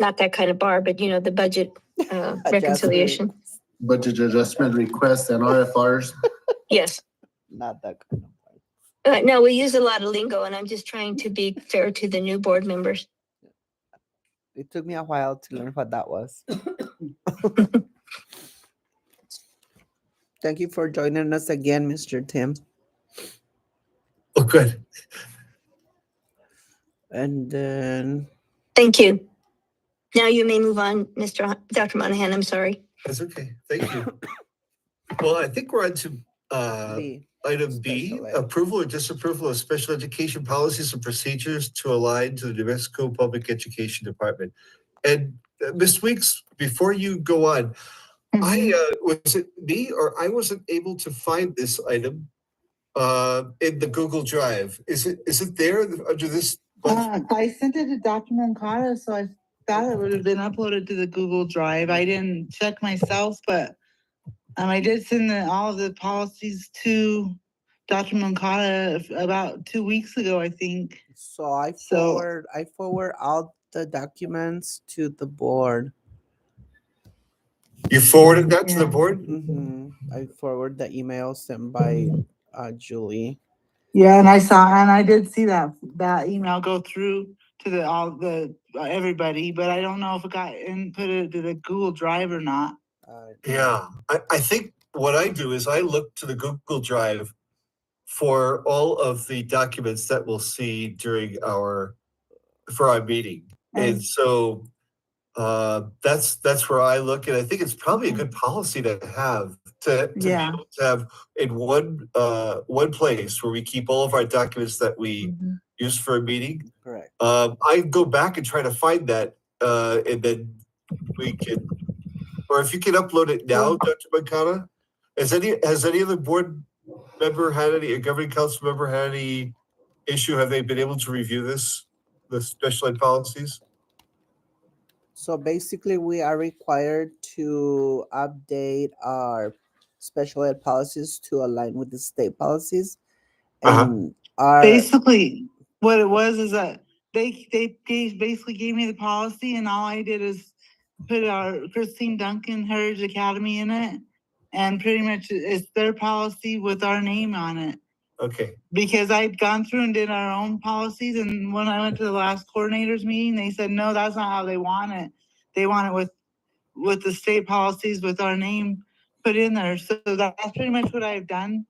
not that kind of bar, but you know, the budget reconciliation. Budget adjustment requests and RFRs. Yes. Not that kind of. No, we use a lot of lingo and I'm just trying to be fair to the new board members. It took me a while to learn what that was. Thank you for joining us again, Mr. Tim. Oh, good. And then. Thank you. Now you may move on, Dr. Monahan, I'm sorry. That's okay. Thank you. Well, I think we're on to item B, approval or disapproval of special education policies and procedures to align to the New Mexico Public Education Department. And Ms. Weeks, before you go on, was it me or I wasn't able to find this item in the Google Drive? Is it there under this? I sent it to Dr. Moncada, so I thought it would have been uploaded to the Google Drive. I didn't check myself, but I did send all of the policies to Dr. Moncada about 2 weeks ago, I think. So I So- forward all the documents to the board. You forwarded that to the Yeah. board? I forward the email sent by Julie. Yeah, and I did see that email go through to everybody, but I don't know if it got inputted to the Google Drive or not. Yeah, I think what I do is I look to the Google Drive for all of the documents that we'll see during for our meeting. And so that's where I look, and I think it's probably a good policy to have to be Yeah. able to have in one place where we keep all of our documents that we use for a meeting. Correct. I go back and try to find that, and then we can, or if you can upload it now, Dr. Moncada. Has any other board member had any, a governing council member had any issue? Have they been able to review the special ed policies? So basically, we are required to update our special ed policies to align with the state policies. And our Basically, what it was is that they basically gave me the policy, and all I did is put our Christine Duncan Heritage Academy in it, and pretty much it's their policy with our name on it. Okay. Because I'd gone through and did our own policies, and when I went to the last coordinators meeting, they said, no, that's not how they want it. They want it with the state policies with our name put in there. So that's pretty much what I've done.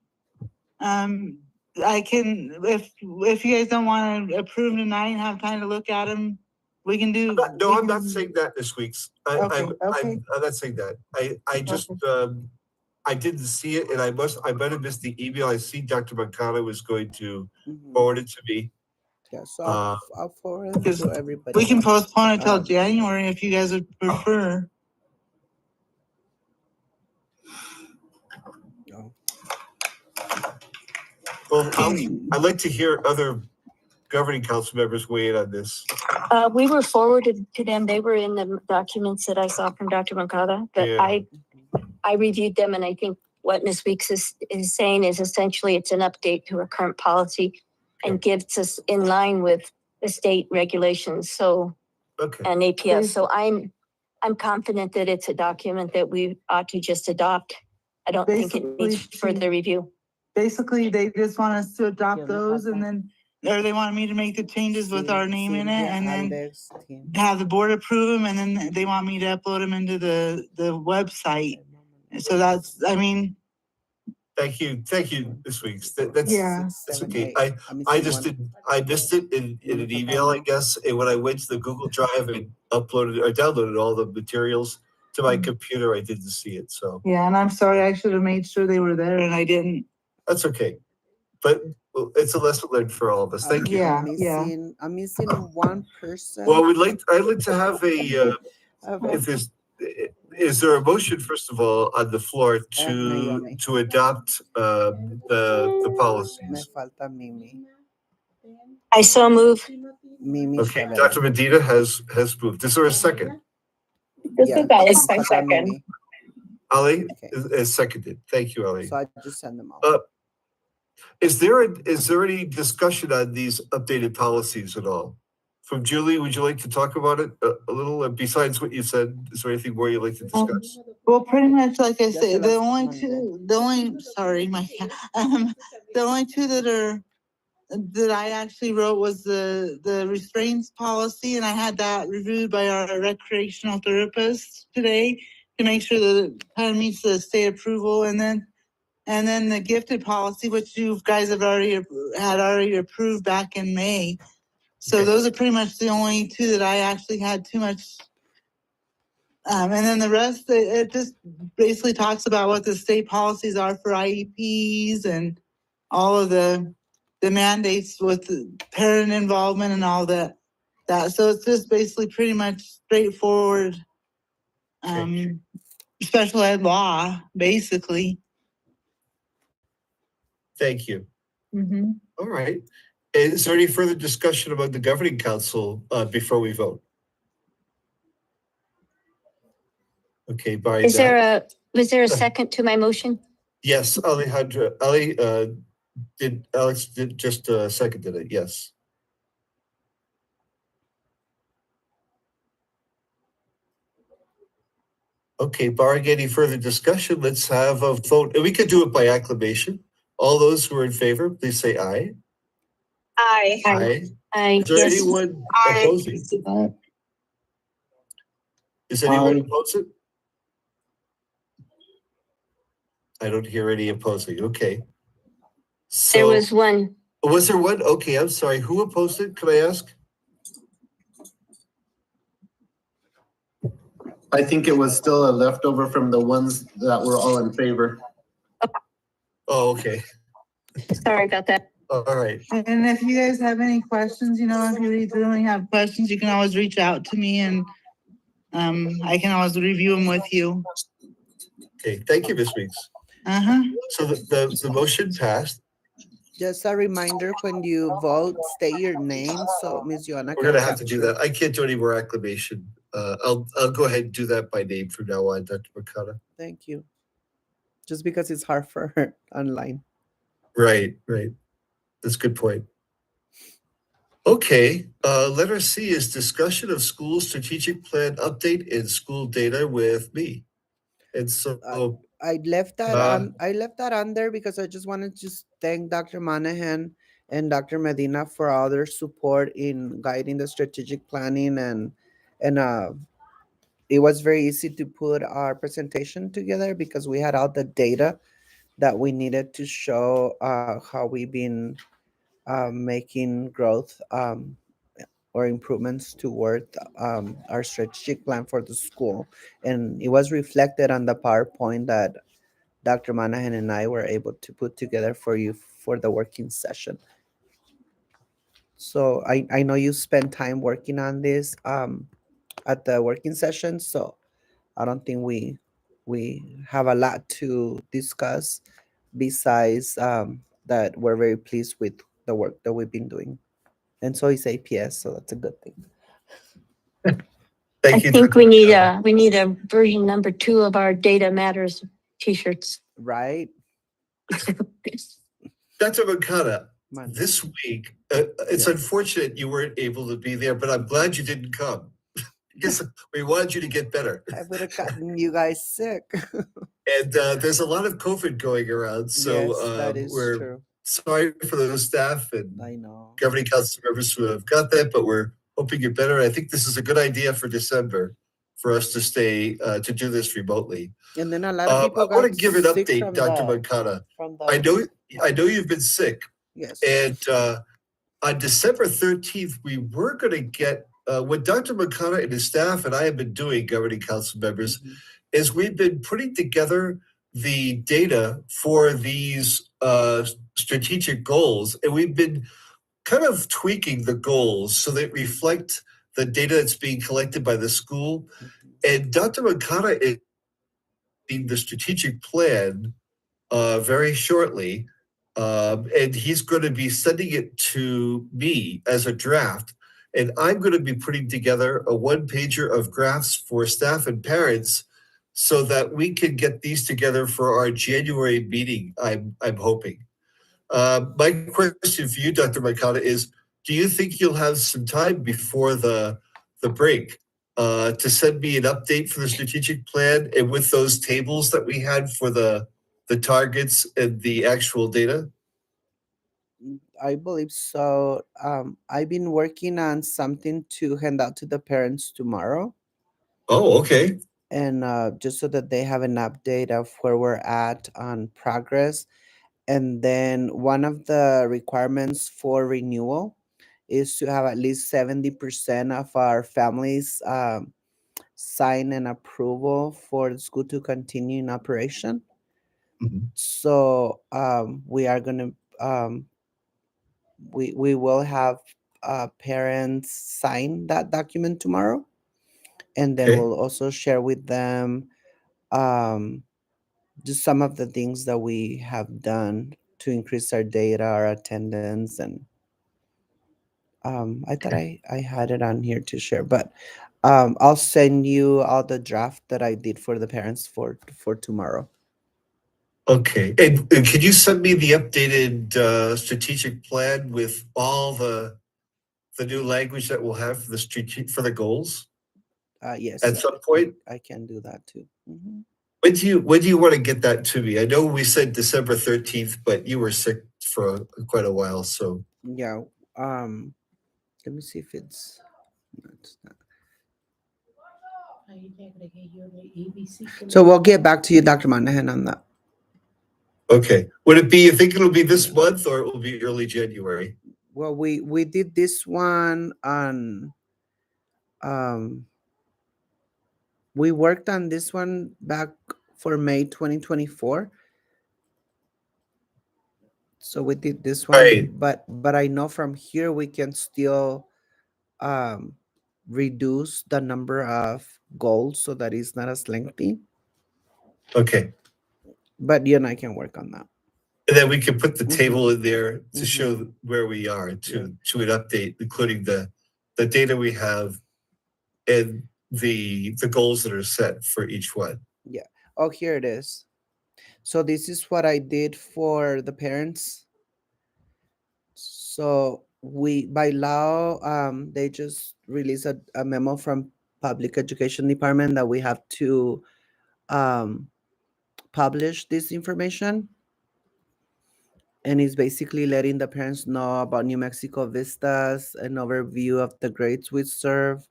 I can, if you guys don't want to approve them tonight and have time to look at them, we can do. I'm not saying that this week's. Okay. I'm not saying that. I just I didn't see it, and I might have missed the email. I see Dr. Moncada was going to forward it to me. Yeah, so I'll forward it to everybody. We can postpone it till Um, January if you guys would prefer. Well, I'd like to hear other governing council members weigh in on this. We were forwarded to them. They were in the documents that I saw from Dr. Moncada, but Yeah. I reviewed them, and I think what Ms. Weeks is saying is essentially it's an update to our current policy and gives us in line with the state regulations, so, and APS. So I'm confident that it's a document that we ought to just adopt. I don't think it needs further review. Basically, they just want us to adopt those, and then, or they want me to make the changes with our name in it, and then have the board approve them, and then they want me to upload them into the website. So that's, I mean. Thank you, Ms. Weeks. That's Yeah. that's okay. I missed it in an email, I guess. And when I went to the Google Drive and uploaded or downloaded all the materials to my computer, I didn't see it. So Yeah, and I'm sorry, I should have made sure they were there, and I didn't. that's okay. But it's a lesson learned for all of us. Thank you. I'm missing one person. Well, I'd like to have is there a motion, first of all, on the floor to adopt the policies? Me falta Mimi. I so move. Mimi. Okay, Dr. Medina has moved. Is there a second? This is Alex, I second. Ali is seconded. Thank you, Ali. So I just send them all. Is there any discussion on these updated policies at all? From Julie, would you like to talk about it a little? And besides what you said, is there anything more you'd like to discuss? Well, pretty much like I said, the only two that I actually wrote was the restraints policy, and I had that reviewed by our recreational therapist today to make sure that it kind of meets the state approval, and then the gifted policy, which you guys have already approved back in May. So those are pretty much the only two that I actually had too much. And then the rest, it just basically talks about what the state policies are for IEPs and all of the mandates with the parent involvement and all that. So it's just basically pretty much straightforward special ed law, basically. Thank you. All right. Is there any further discussion about the governing council before we vote? Okay, Was there a second to my motion? Yes, Alejandra, Alex did just seconded it, yes. Okay, barring any further discussion, let's have a vote. And we could do it by acclamation. All those who are in favor, please say aye. Aye. Aye. Aye. Is there Yes. anyone Aye. opposing? Is anyone Aye. opposing? I don't hear any opposing. Okay. So, There was one. was there one? Okay, I'm sorry. Who opposed it? Could I ask? I think it was still a leftover from the ones that were all in favor. Oh, okay. Sorry about that. All right. And if you guys have any questions, you know, if you really have questions, you can always reach out to me and I can always review them with you. Okay, thank you, Ms. Weeks. Uh-huh. So the motion passed. Just a reminder, when you vote, state your name, so Ms. Joanna We're can gonna have to do capture. that. I can't do any more acclamation. I'll go ahead and do that by name from now on, Dr. Makata. Thank you. Just because it's hard for her online. Right. That's a good point. Okay, letter C is discussion of school strategic plan update and school data with me. And so, I left that Uh, I left that on there because I just wanted to thank Dr. Monahan and Dr. Medina for all their support in guiding the strategic planning and it was very easy to put our presentation together because we had all the data that we needed to show how we've been making growth or improvements toward our strategic plan for the school. And it was reflected on the PowerPoint that Dr. Monahan and I were able to put together for you for the working session. So I know you spent time working on this at the working session, so I don't think we have a lot to discuss besides that we're very pleased with the work that we've been doing. And so is APS, so that's a good thing. I think we need a version number 2 of our Data Matters t-shirts. Right? Dr. Makata, this week, it's unfortunate you weren't able to be there, but I'm glad you didn't come. Because we wanted you to get better. I would have gotten you guys sick. And there's a lot of COVID going around, so Yes, that is we're true. sorry for those staff and I know. governing council members who have got that, but we're hoping you're better. I think this is a good idea for December for us to stay to do this remotely. And then a lot of people I want to got give an sick update, from Dr. the- Makata. from the- I know you've been sick. Yes. And on December 13th, we were going to get what Dr. Makata and his staff and I have been doing, governing council members, is we've been putting together the data for these strategic goals, and we've been kind of tweaking the goals so they reflect the data that's being collected by the school. And Dr. Makata is in the strategic plan very shortly, and he's going to be sending it to me as a draft. And I'm going to be putting together a one-pager of graphs for staff and parents so that we can get these together for our January meeting, I'm hoping. My question for you, Dr. Makata, is do you think you'll have some time before the break to send me an update for the strategic plan and with those tables that we had for the targets and the actual data? I believe so. I've been working on something to hand out to the parents tomorrow. Oh, okay. And just so that they have an update of where we're at on progress. And then one of the requirements for renewal is to have at least 70% of our families sign an approval for the school to continue in operation. So we are going to we will have parents sign that document tomorrow, and then Okay. we'll also share with them just some of the things that we have done to increase our data, our attendance, and I thought I had it on here to share, but I'll send you all the draft that I did for the parents for tomorrow. Okay, and could you send me the updated strategic plan with all the new language that we'll have for the for the goals Yes, at some point? I can do that too. When do you want to get that to me? I know we said December 13th, but you were sick for quite a while, so. Yeah. Let me see if it's not. So we'll get back to you, Dr. Monahan, on that. Okay. Would it be, you think it'll be this month or it will be early January? Well, we did this one on we worked on this one back for May 2024. So we did this one, Right. but I know from here we can still reduce the number of goals so that it's not as lengthy. Okay. But you and I can work on that. And then we can put the table in there to show where we are to an update, including the data we have and the goals that are set for each one. Yeah. Oh, here it is. So this is what I did for the parents. So we, by law, they just released a memo from Public Education Department that we have to publish this information. And it's basically letting the parents know about New Mexico Vistas, an overview of the grades we serve,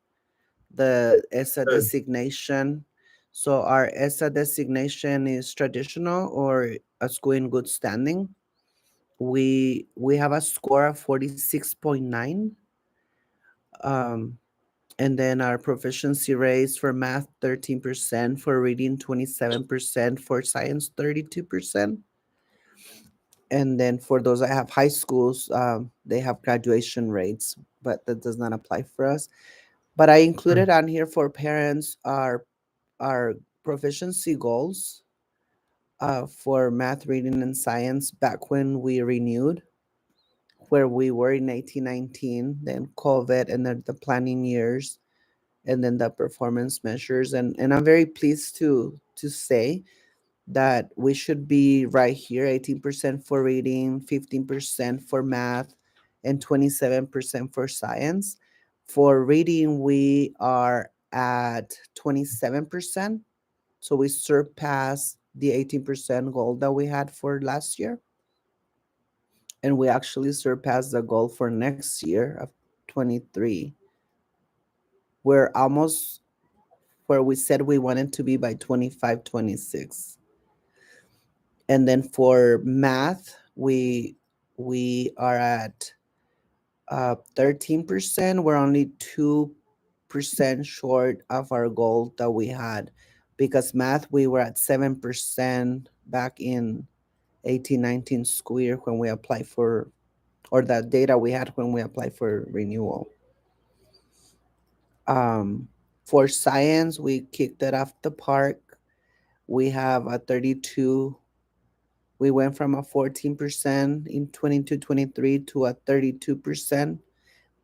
the ESSA designation. So our ESSA designation is traditional or a school in good standing. We have a score of 46.9. And then our proficiency rates for math 13%, for reading 27%, for science 32%. And then for those that have high schools, they have graduation rates, but that does not apply for us. But I included on here for parents our proficiency goals for math, reading, and science back when we renewed, where we were in 1819, then COVID, and then the planning years, and then the performance measures. And I'm very pleased to say that we should be right here, 18% for reading, 15% for math, and 27% for science. For reading, we are at 27%. So we surpassed the 18% goal that we had for last year. And we actually surpassed the goal for next year of 23. We're almost where we said we wanted to be by 25, 26. And then for math, we are at 13%. We're only 2% short of our goal that we had, because math, we were at 7% back in 18-19 school year when we applied for, or the data we had when we applied for renewal. For science, we kicked it off the park. We have a 32. We went from a 14% in 22-23 to a 32%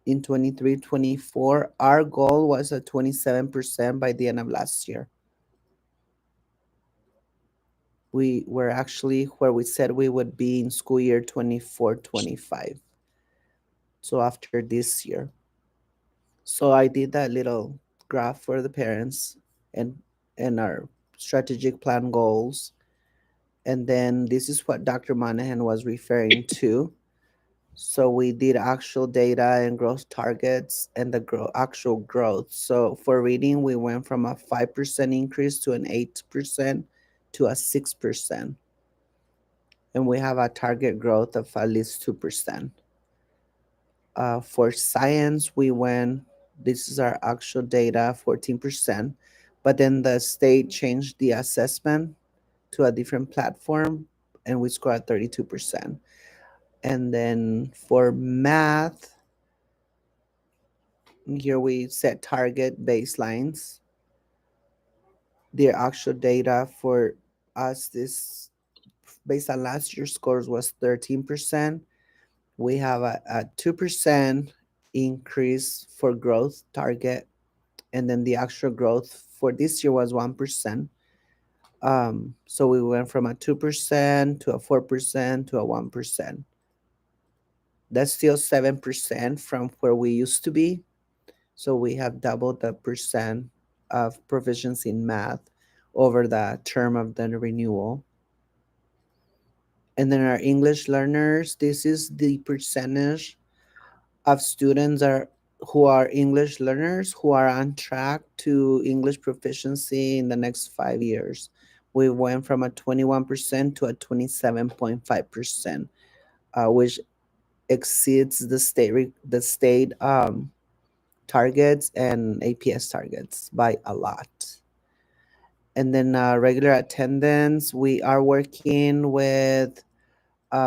in 23-24. Our goal was a 27% by the end of last year. We were actually where we said we would be in school year 24-25. So after this year. So I did that little graph for the parents and our strategic plan goals. And then this is what Dr. Monahan was referring to. So we did actual data and growth targets and the actual growth. So for reading, we went from a 5% increase to an 8% to a 6%. And we have a target growth of at least 2%. For science, we went, this is our actual data, 14%. But then the state changed the assessment to a different platform, and we scored at 32%. And then for math, here we set target baselines. The actual data for us, this based on last year's scores, was 13%. We have a 2% increase for growth target, and then the actual growth for this year was 1%. So we went from a 2% to a 4% to a 1%. That's still 7% from where we used to be. So we have doubled the percent of proficiency in math over the term of the renewal. And then our English learners, this is the percentage of students who are English learners who are on track to English proficiency in the next 5 years. We went from a 21% to a 27.5%, which exceeds the state targets and APS targets by a lot. And then regular attendance, we are working with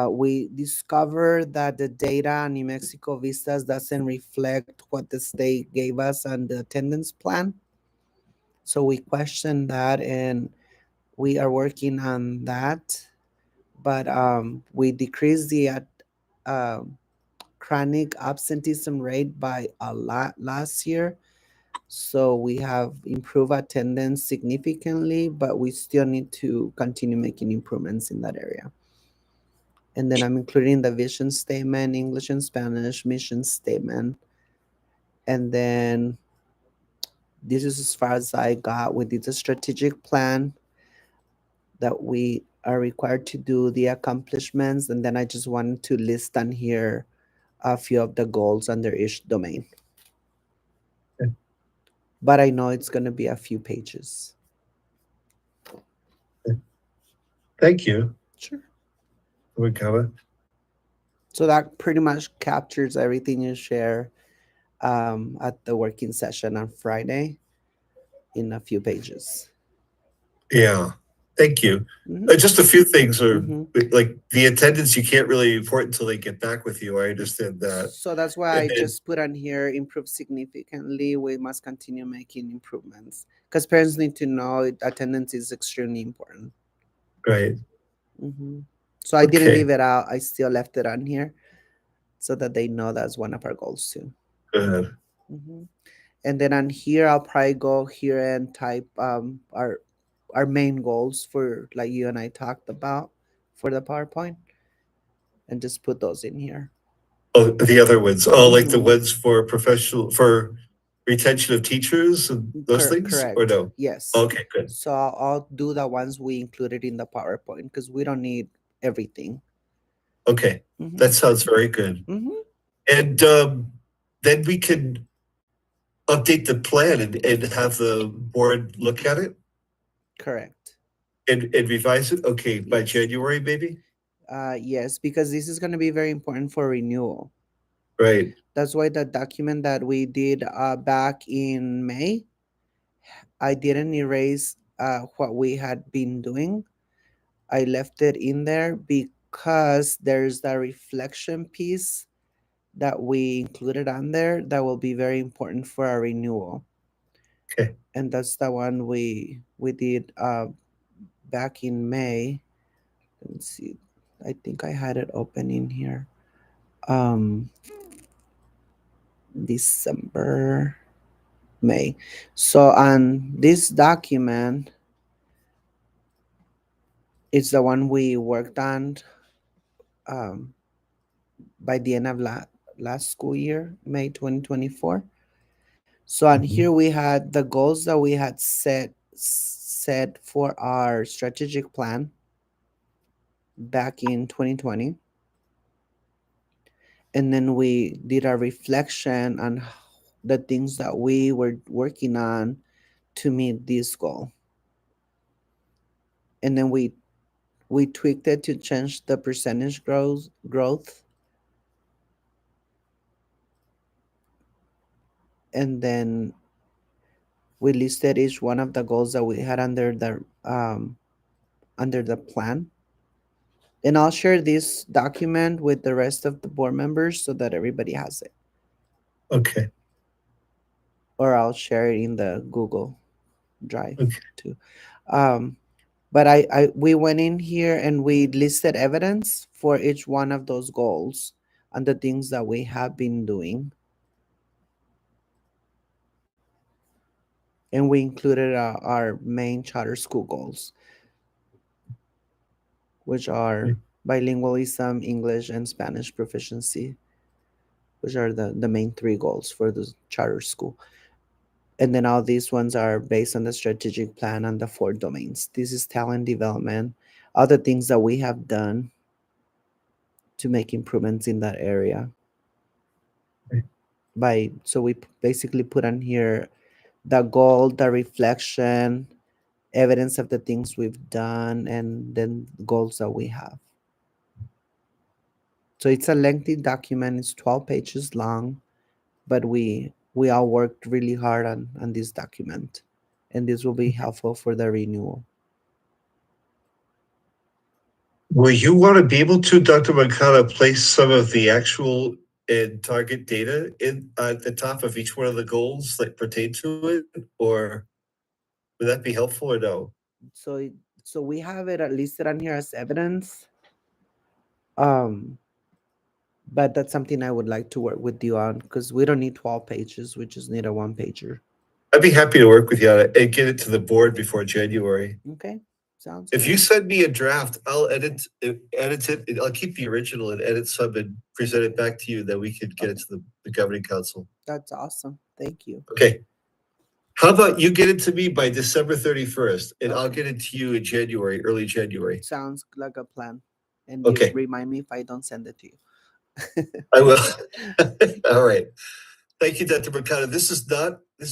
we discovered that the data on New Mexico Vistas doesn't reflect what the state gave us on the attendance plan. So we questioned that and we are working on that. But we decreased the chronic absenteeism rate by a lot last year. So we have improved attendance significantly, but we still need to continue making improvements in that area. And then I'm including the vision statement, English and Spanish, mission statement. And then this is as far as I got. We did a strategic plan that we are required to do, the accomplishments, and then I just wanted to list on here a few of the goals under each domain. But I know it's going to be a few pages. Thank you. Sure. So that pretty much captures everything you share at the working session on Friday in a few pages. Yeah, thank you. Just a few things are like the attendance you can't really report until they get back with you. I understand that. So that's why I just put on here improve significantly. We must continue making improvements because parents need to know attendance is extremely important. Right. So I didn't leave it out. I still left it on here so that they know that's one of our goals too. Good. And then on here, I'll probably go here and type our main goals for like you and I talked about for the PowerPoint and just put those in here. Oh, the other ones. Oh, like the ones for retention of teachers and those things? Correct. Or no? Yes. Okay, good. So I'll do the ones we included in the PowerPoint because we don't need everything. Okay, that sounds very good. And then we can update the plan and have the board look at it? Correct. And revise it? Okay, by January maybe? Yes, because this is going to be very important for renewal. Right. That's why the document that we did back in May, I didn't erase what we had been doing. I left it in there because there's the reflection piece that we included on there that will be very important for our renewal. Okay. And that's the one we did back in May. Let's see. I think I had it open in here. December, May. So on this document, it's the one we worked on by the end of last school year, May 2024. So on here we had the goals that we had set for our strategic plan back in 2020. And then we did a reflection on the things that we were working on to meet this goal. And then we tweaked it to change the percentage growth. And then we listed each one of the goals that we had under the plan. And I'll share this document with the rest of the board members so that everybody has it. Okay. Or I'll share it in the Google Drive too. But we went in here and we listed evidence for each one of those goals and the things that we have been doing. And we included our main charter school goals. which are bilingualism, English, and Spanish proficiency, which are the main three goals for the charter school. And then all these ones are based on the strategic plan and the 4 domains. This is talent development, other things that we have done to make improvements in that area. So we basically put on here the goal, the reflection, evidence of the things we've done, and then goals that we have. So it's a lengthy document. It's 12 pages long, but we all worked really hard on this document, and this will be helpful for the renewal. Will you want to be able to, Dr. Mancata, place some of the actual and target data in at the top of each one of the goals that pertain to it, or would that be helpful or no? So we have it listed on here as evidence. But that's something I would like to work with you on, because we don't need 12 pages. We just need a 1-pager. I'd be happy to work with you on it and get it to the board before January. Okay, sounds If good. you send me a draft, I'll edit it. And I'll keep the original and edit some and present it back to you. Then we could get it to the governing council. That's awesome. Thank you. Okay. How about you get it to me by December 31st, and I'll get it to you in January, early January. Sounds like a plan. And Okay. you remind me if I don't send it to you. I will. All right. Thank you, Dr. Mercado. This is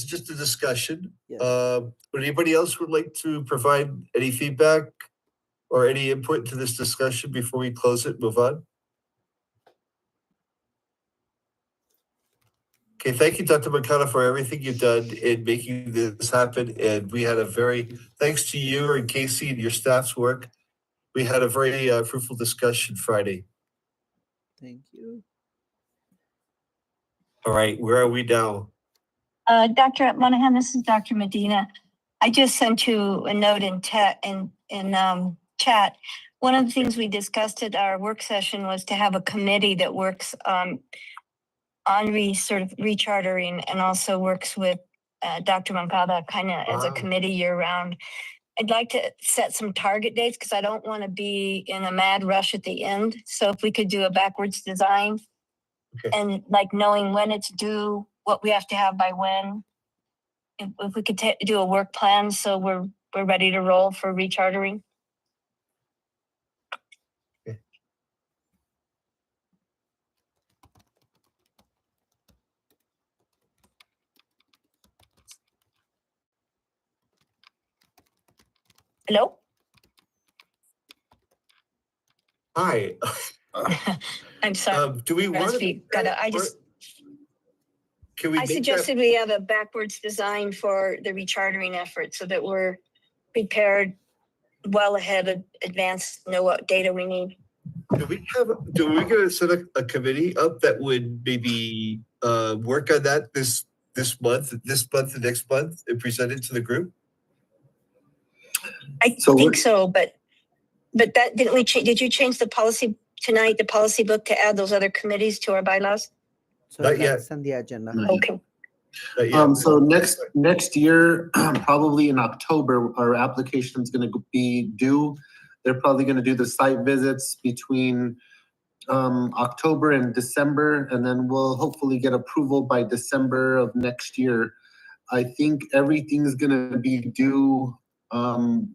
just a discussion. Would anybody else would like to provide any feedback or any input to this discussion before we close it, move on? Okay, thank you, Dr. Mercado, for everything you've done in making this happen. And we had thanks to you and Casey and your staff's work, we had a very fruitful discussion Friday. Thank you. All right, where are we now? Dr. Monahan, this is Dr. Medina. I just sent you a note in chat. One of the things we discussed at our work session was to have a committee that works on sort of rechartering and also works with Dr. Mancada kind of as a committee year round. I'd like to set some target dates because I don't want to be in a mad rush at the end. So if we could do a backwards design and like knowing when it's due, what we have to have by when, if we could do a work plan so we're ready to roll for rechartering. Hello? Hi. I'm sorry. Do we want to? I suggested we have a backwards design for the rechartering effort so that we're prepared well ahead of advance, know what data we need. Do we going to set a committee up that would maybe work on that this month, and next month, and present it to the group? I think so, but that didn't we change? Did you change the policy tonight, the policy book, to add those other committees to our bylaws? So that's on the agenda. Okay. So next year, probably in October, our application is going to be due. They're probably going to do the site visits between October and December, and then we'll hopefully get approval by December of next year. I think everything's going to be due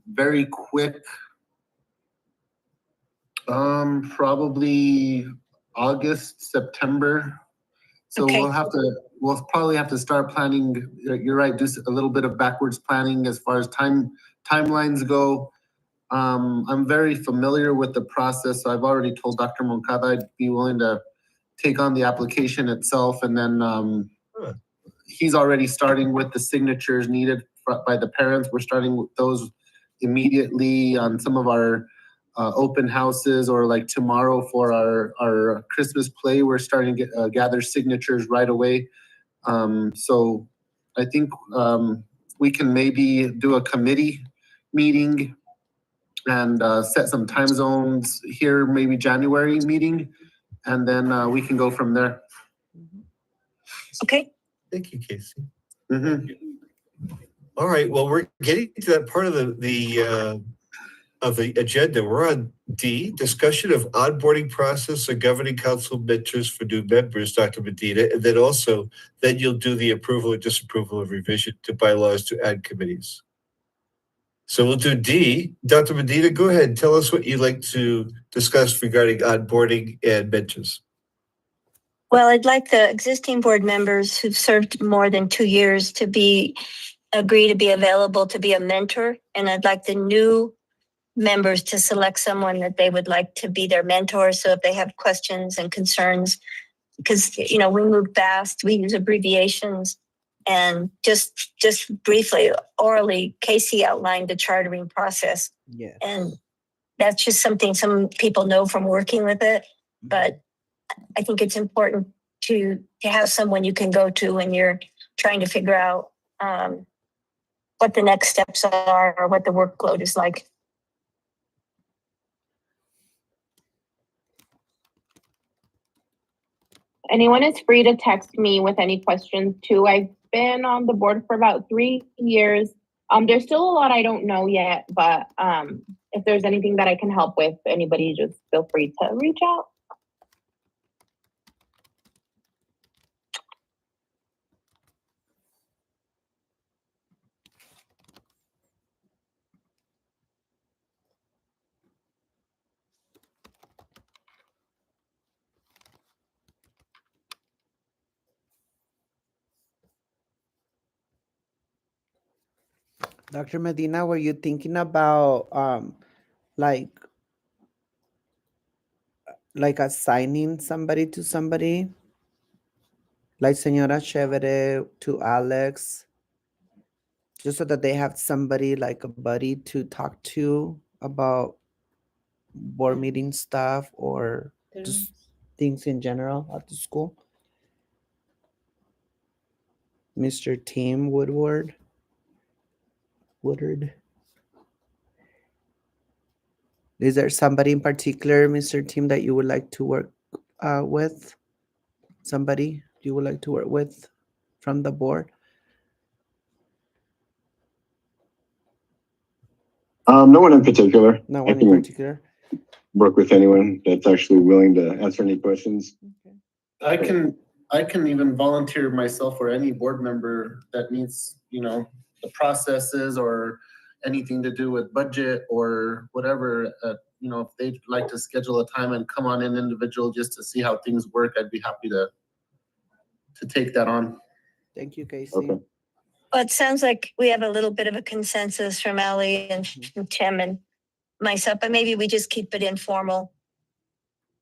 very quick. Probably August, September. So we'll probably have to start planning. You're right, do a little bit of backwards planning as far as timelines go. I'm very familiar with the process. So I've already told Dr. Moncada I'd be willing to take on the application itself. And then he's already starting with the signatures needed by the parents. We're starting with those immediately on some of our open houses, or like tomorrow for our Christmas play. We're starting to gather signatures right away. So I think we can maybe do a committee meeting and set some time zones here, maybe January meeting, and then we can go from there. Okay. Thank you, Casey. All right. Well, we're getting to that part of the of the agenda, we're on D, discussion of onboarding process and governing council mentors for new members, Dr. Medina, and then you'll do the approval or disapproval of revision to bylaws to add committees. So we'll do D. Dr. Medina, go ahead and tell us what you'd like to discuss regarding onboarding and mentors. Well, I'd like the existing board members who've served more than 2 years to agree to be available to be a mentor. And I'd like the new members to select someone that they would like to be their mentor. So if they have questions and concerns, because, we move fast, we use abbreviations. And just briefly, orally, Casey outlined the chartering process. Yeah. And that's just something some people know from working with it. But I think it's important to have someone you can go to when you're trying to figure out what the next steps are or what the workload is like. Anyone is free to text me with any questions too. I've been on the board for about 3 years. There's still a lot I don't know yet, but if there's anything that I can help with, anybody just feel free to reach out. Dr. Medina, were you thinking about like assigning somebody to somebody? Like Senora Chevere to Alex, just so that they have somebody like a buddy to talk to about board meeting stuff or just things in general at the school? Mr. Tim Woodward. Is there somebody in particular, Mr. Tim, that you would like to work with? Somebody you would like to work with from the board? No one in particular. No I one in can particular. work with anyone that's actually willing to answer any questions. I can even volunteer myself or any board member that needs, the processes or anything to do with budget or whatever. If they'd like to schedule a time and come on in individual just to see how things work, I'd be happy to take that on. Thank you, Casey. Okay. Well, it sounds like we have a little bit of a consensus from Ali and Tim and myself, but maybe we just keep it informal.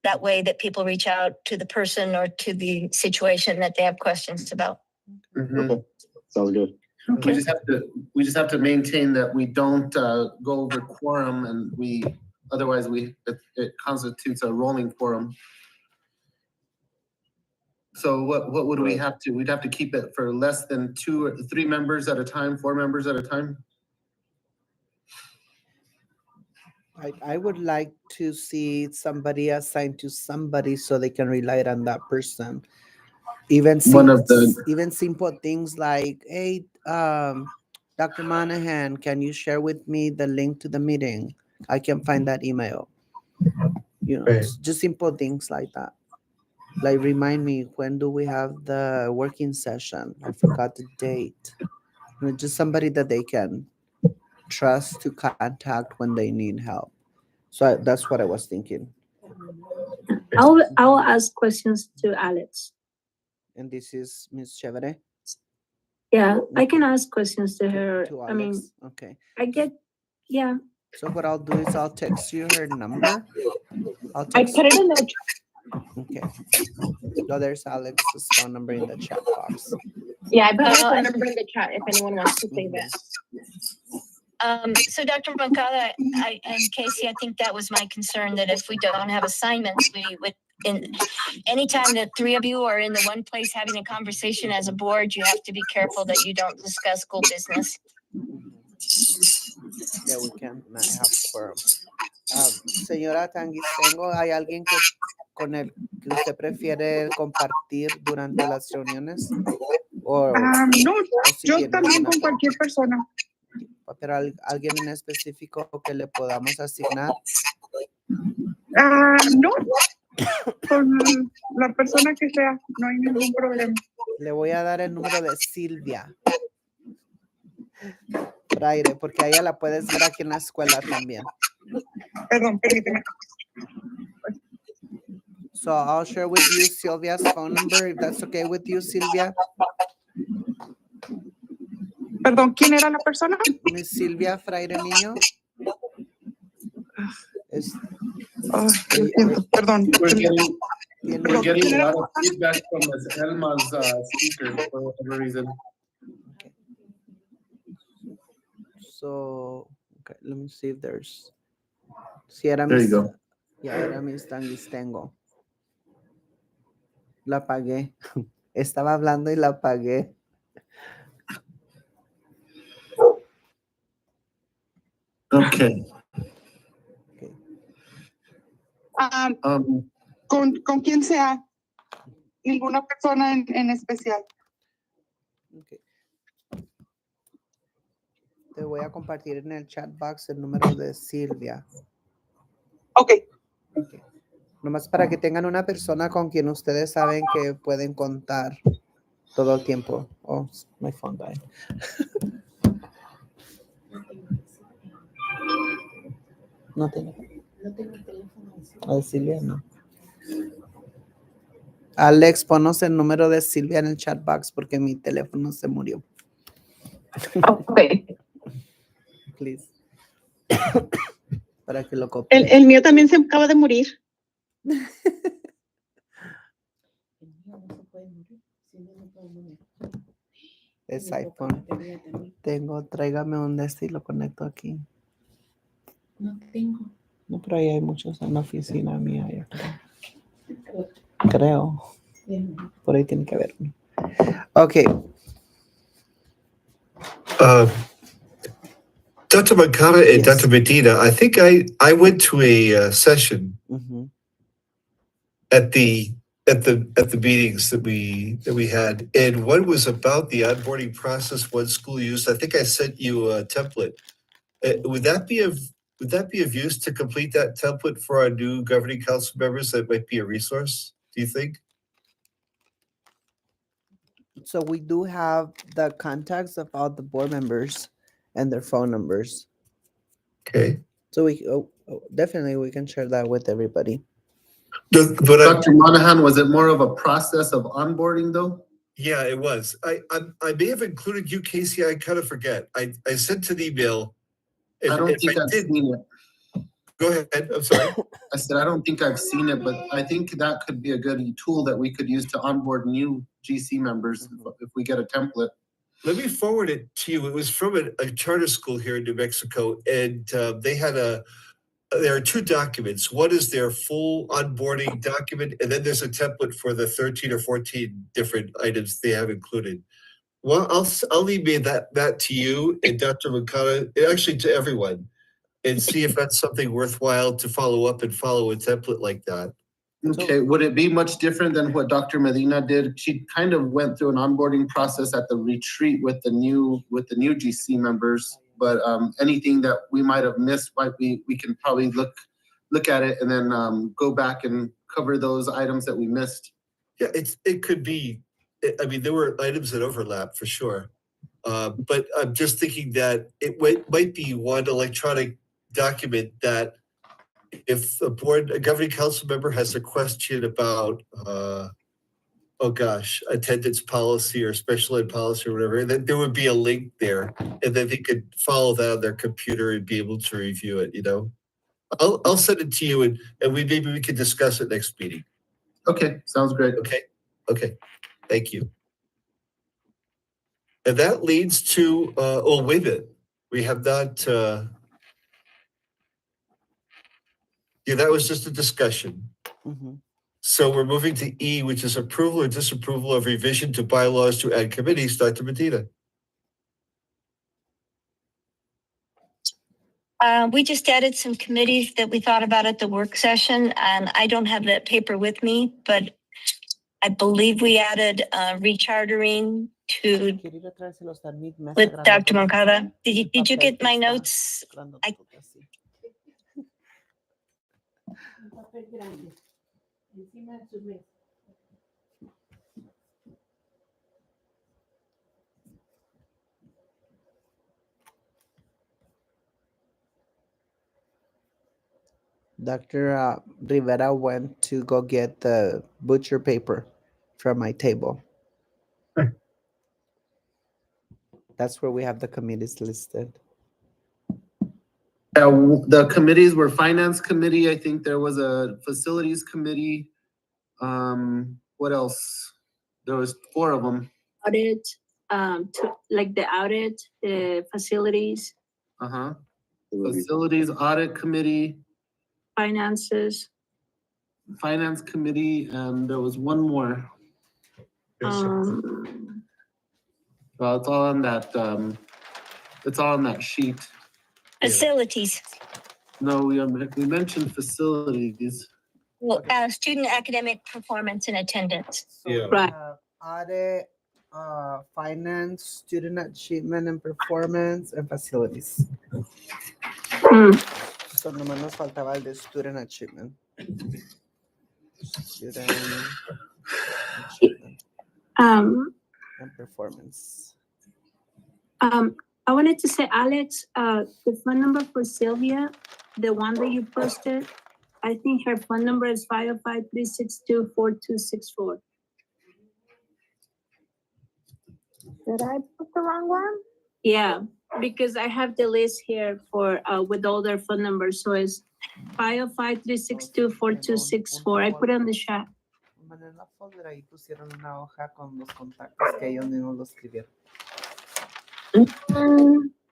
That way that people reach out to the person or to the situation that they have questions about. Mhm. Okay. Sounds good. We just have to maintain that we don't go over quorum, and otherwise it constitutes a rolling quorum. So what would we have to? We'd have to keep it for less than 2 or 3 members at a time, 4 members at a time. I would like to see somebody assigned to somebody so they can rely on that person. Even simple things like, hey, Dr. Monahan, can you share with me the link to the meeting? I can find that email. Just simple things like that. Like, remind me, when do we have the working session? I forgot the date. Just somebody that they can trust to contact when they need help. So that's what I was thinking. I'll ask questions to Alex. And this is Ms. Chevere? Yeah, I can ask questions to her. To I mean, Alex? Okay. Yeah. So what I'll do is I'll text you her number. I put it in the chat. Okay. So there's Alex's phone number in the chat box. Yeah, I put her number in the chat if anyone wants to save it. So Dr. Moncada and Casey, I think that was my concern, that if we don't have assignments, we would, anytime the 3 of you are in the one place having a conversation as a board, you have to be careful that you don't discuss school business. Yeah, we can have quorum. Señora Tanguistengo, ¿hay alguien con el que usted prefiere compartir durante las reuniones? No, yo también con cualquier persona. pero alguien en específico que le podamos asignar. No, con la persona que sea, no hay ningún problema. Le voy a dar el número de Silvia Fraire, porque a ella la puedes ver aquí en la escuela también. Perdón, permíteme. So I'll share with you Sylvia's phone number, if that's okay with you, Silvia. Perdón, ¿quién era la persona? Miss Silvia Fraire Niño. Lo siento, perdón. We're getting a lot of feedback from Ms. Elma's speaker for whatever reason. So, okay, let me see if there's. Si era There you Miss, go. ya era Miss Tanguistengo. La apagué. Estaba hablando y la apagué. Okay. Con quien sea, ninguna persona en especial. Okay. Te voy a compartir en el chat box el número de Silvia. Okay. Nomás para que tengan una persona con quien ustedes saben que pueden contar todo el tiempo. Oh, my phone died. No tengo. ¿A Silvia? No. Alex, ponos el número de Silvia en el chat box porque mi teléfono se murió. Okay. Please. Para que lo copie. El mío también se acaba de morir. Es iPhone. Tráigame un de este y lo conecto aquí. No tengo. No, pero ahí hay muchos en la oficina mía. Yo creo. Por ahí tiene que haber uno. Ok. Dr. Mancata and Dr. Medina, I think I went to a session at the meetings that we had, and one was about the onboarding process one school used. I think I sent you a template. Would that be of use to complete that template for our new governing council members? That might be a resource, do you think? So we do have the contacts of all the board members and their phone numbers. Okay. So we definitely we can share that with everybody. Dr. Monahan, was it more of a process of onboarding though? Yeah, it was. I may have included you, Casey. I kind of forget. I sent an email. I don't think I've seen it. Go ahead. I'm sorry. I said, I don't think I've seen it, but I think that could be a good tool that we could use to onboard new GC members if we get a template. Let me forward it to you. It was from a charter school here in New Mexico, and they had there are two documents. One is their full onboarding document, and then there's a template for the 13 or 14 different items they have included. Well, I'll email that to you and Dr. Mancata, actually to everyone, and see if that's something worthwhile to follow up and follow a template like that. Okay, would it be much different than what Dr. Medina did? She kind of went through an onboarding process at the retreat with the new GC members, but anything that we might have missed, we can probably look at it and then go back and cover those items that we missed. Yeah, it could be. I mean, there were items that overlap for sure, but I'm just thinking that it might be one electronic document that if a governing council member has a question about, attendance policy or special ed policy or whatever, then there would be a link there, and then they could follow that on their computer and be able to review it. You know, I'll send it to you, and maybe we can discuss it next meeting. Okay, sounds great. Okay, thank you. And that leads to wait a minute, we have not. Yeah, that was just a discussion. So we're moving to E, which is approval or disapproval of revision to bylaws to add committees. Dr. Medina. We just added some committees that we thought about at the work session, and I don't have that paper with me, but I believe we added rechartering to with Dr. Moncada. Did you get my notes? Un papel grande, encima de su mesa. Dr. Rivera went to go get the butcher paper from my table. That's where we have the committees listed. The committees were finance committee. I think there was a facilities committee. What else? There was 4 of them. Audit, like the audit, the facilities, Facilities audit committee, finances. finance committee, and there was one more. Well, it's all on that. It's all on that sheet. Facilities. No, we mentioned facilities. Well, student academic performance and attendance. So we have audit, finance, student achievement and performance, and facilities. So nomás nos faltaba el de student achievement. Student achievement and performance. I wanted to say, Alex, the phone number for Sylvia, the one that you posted, I think her phone number is 505-362-4264. Did I put the wrong one? Yeah, because I have the list here for with all their phone numbers, so it's 505-362-4264. I put it on the chat. En la folder ahí pusieron una hoja con los contactos que ellos mismos lo escribieron.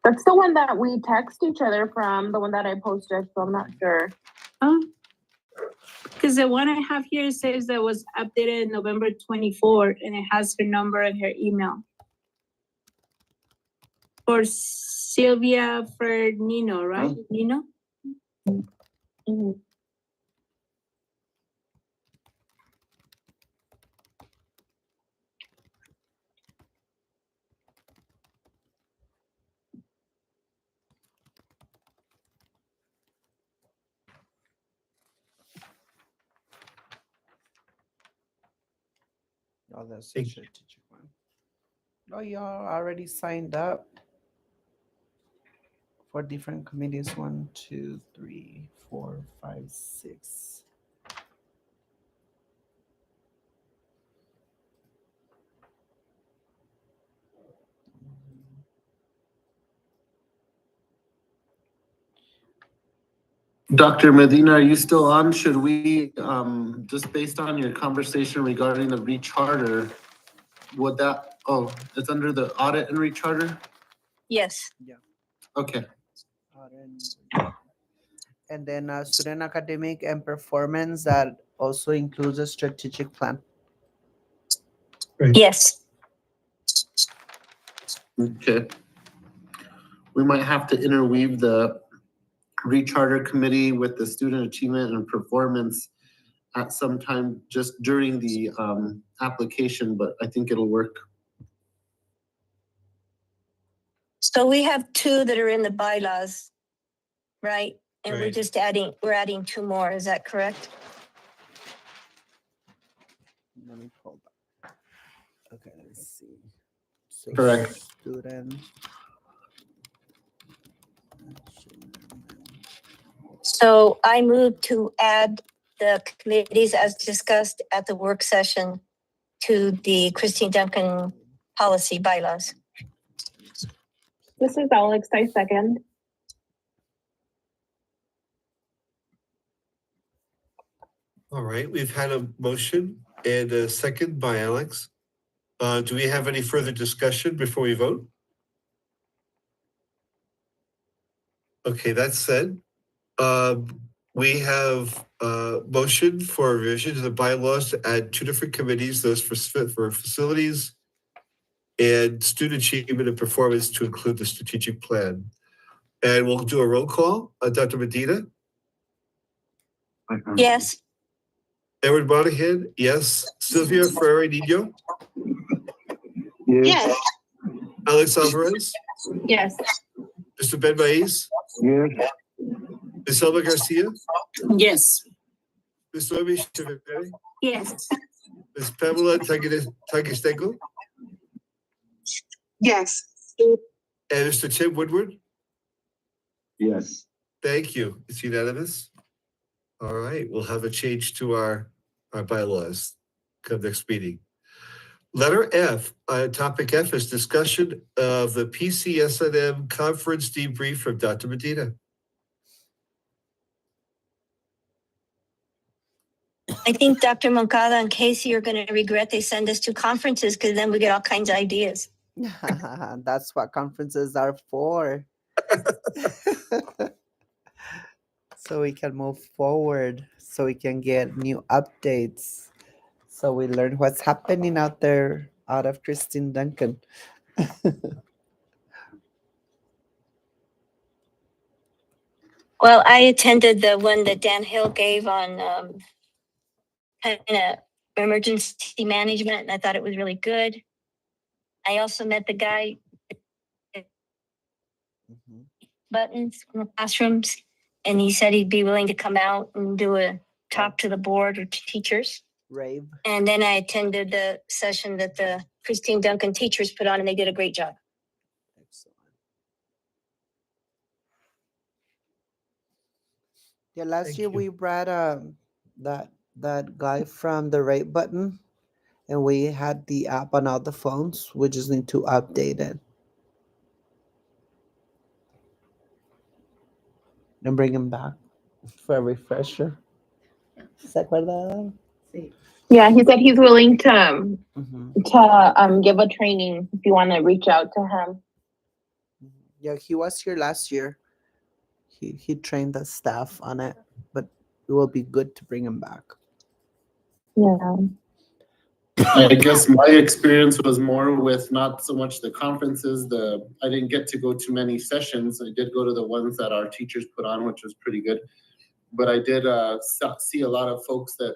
That's the one that we text each other from, the one that I posted, so I'm not sure. Oh, because the one I have here says that was updated November 24, and it has her number and her email. For Sylvia Fernino, right? Nino? Oh, that's a strategic one. Oh, y'all already signed up for different committees. 1, 2, 3, 4, 5, 6. Dr. Medina, are you still on? Should we, just based on your conversation regarding the recharter, would that, it's under the audit and recharter? Yes. Yeah. Okay. And then student academic and performance, that also includes a strategic plan. Yes. Okay. We might have to interweave the recharter committee with the student achievement and performance at some time just during the application, but I think it'll work. So we have 2 that are in the bylaws, right? And we're just adding 2 more. Is that correct? Let me pull back. Okay, let's see. So Correct. Student. So I move to add the committees as discussed at the work session to the Christine Duncan policy bylaws. This is Alex, I second. All right, we've had a motion and a second by Alex. Do we have any further discussion before we vote? Okay, that said, we have a motion for revision to the bylaws to add 2 different committees, those for facilities and student achievement and performance to include the strategic plan. And we'll do a roll call. Dr. Medina? Yes. Edward Monahan, yes. Sylvia Ferrer-Nino? Yes. Alex Alvarez, Yes. Mr. Ben Maiz, Yes. Ms. Elba Garcia, Yes. Ms. Noemi Chevalier, Yes. Ms. Pamela Tagistenko, Yes. and Mr. Tim Woodward. Yes. Thank you. It's unanimous. All right, we'll have a change to our bylaws come next meeting. Letter F, topic F is discussion of the PCSNM conference debrief from Dr. Medina. I think Dr. Moncada and Casey are going to regret they send us to conferences because then we get all kinds of ideas. That's what conferences are for. So we can move forward, so we can get new updates, so we learn what's happening out there out of Christine Duncan. Well, I attended the one that Dan Hill gave on kind of emergency management, and I thought it was really good. I also met the guy buttons in the classrooms, and he said he'd be willing to come out and do a talk to the board or to teachers. Rave. And then I attended the session that the Christine Duncan teachers put on, and they did a great job. Yeah, last year we brought that guy from the Rate Button, and we had the app on all the phones. We just need to update it and bring him back for a refresher. ¿Se acuerda? Yeah, he said he's willing to give a training if you want to reach out to him. Yeah, he was here last year. He trained the staff on it, but it will be good to bring him back. Yeah. I guess my experience was more with not so much the conferences. I didn't get to go to many sessions. I did go to the ones that our teachers put on, which was pretty good. But I did see a lot of folks that,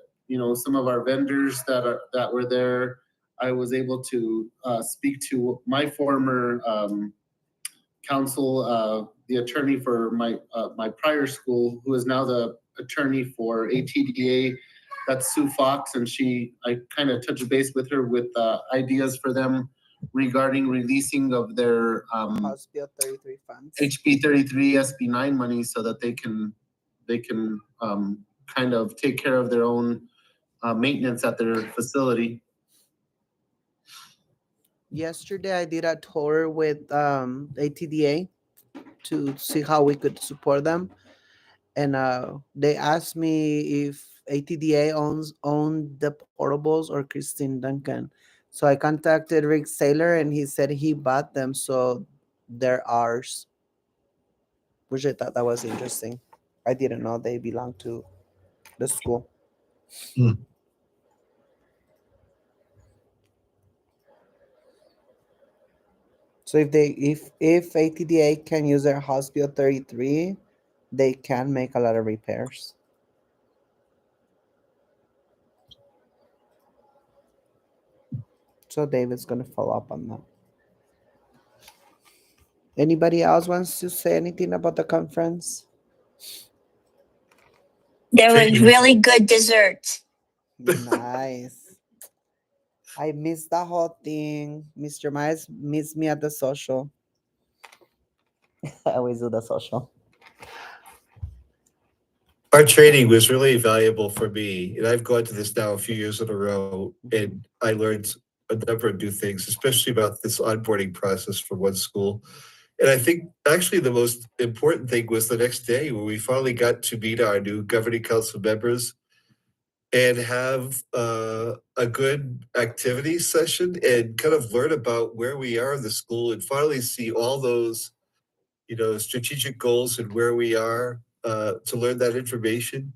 some of our vendors that were there. I was able to speak to my former counsel, the attorney for my prior school, who is now the attorney for ATDA. That's Sue Fox, and I kind of touched base with her with ideas for them regarding releasing of their House Bill 33 funds. HB 33, SB 9 money, so that they can kind of take care of their own maintenance at their facility. Yesterday, I did a tour with ATDA to see how we could support them, and they asked me if ATDA owned the portables or Christine Duncan. So I contacted Rick Saylor, and he said he bought them, so they're ours, which I thought that was interesting. I didn't know they belong to the school. So if ATDA can use their House Bill 33, they can make a lot of repairs. So David's gonna follow up on that. Anybody else wants to say anything about the conference? There was really good dessert. Nice. I missed the whole thing. Mr. Myers missed me at the social. I always do the social. Our training was really valuable for me, and I've gone to this now a few years in a row, and I learned a number of new things, especially about this onboarding process for one school. And I think actually the most important thing was the next day when we finally got to meet our new governing council members and have a good activity session and kind of learn about where we are in the school and finally see all those, strategic goals and where we are, to learn that information,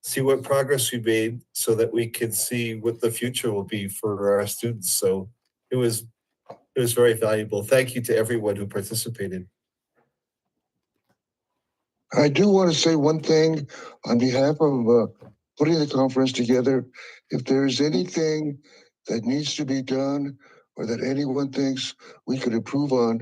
see what progress we made so that we can see what the future will be for our students. So it was very valuable. Thank you to everyone who participated. I do want to say one thing on behalf of putting the conference together. If there's anything that needs to be done or that anyone thinks we could improve on,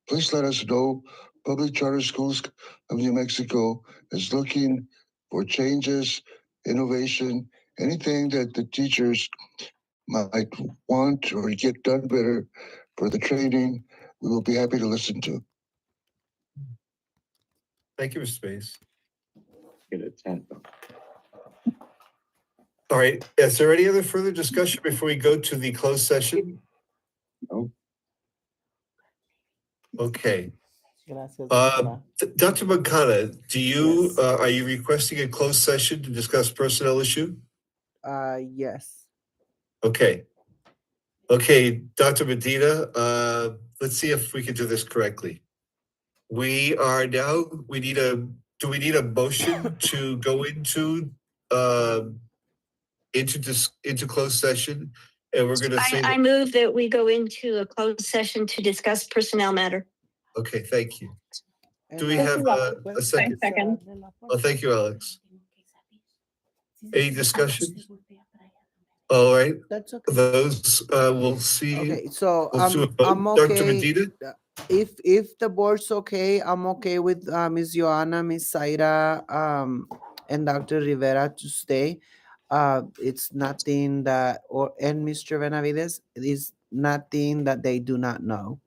please let us know. Public Charter Schools of New Mexico is looking for changes, innovation, anything that the teachers might want or get done better for the training, we will be happy to listen to. Thank you, Mr. Space. Get a 10. All right, is there any other further discussion before we go to the closed session? No. Okay. Gracias, Dr. Mancana, do you, are you requesting a closed session to discuss personnel issue? Yes. Okay. Okay, Dr. Medina, let's see if we can do this correctly. We are now, do we need a motion to go into closed session? And we're gonna say, I move that we go into a closed session to discuss personnel matter. okay, thank you. Do we And, have a second? Second. Oh, thank you, Alex. Any discussion? All right, That's okay. those, we'll see. Okay, so Let's do a vote. I'm Dr. okay. Medina? If the board's okay, I'm okay with Ms. Joanna, Ms. Zaira, and Dr. Rivera to stay. It's nothing that, and Mr. Benavides, it is nothing that they do not know.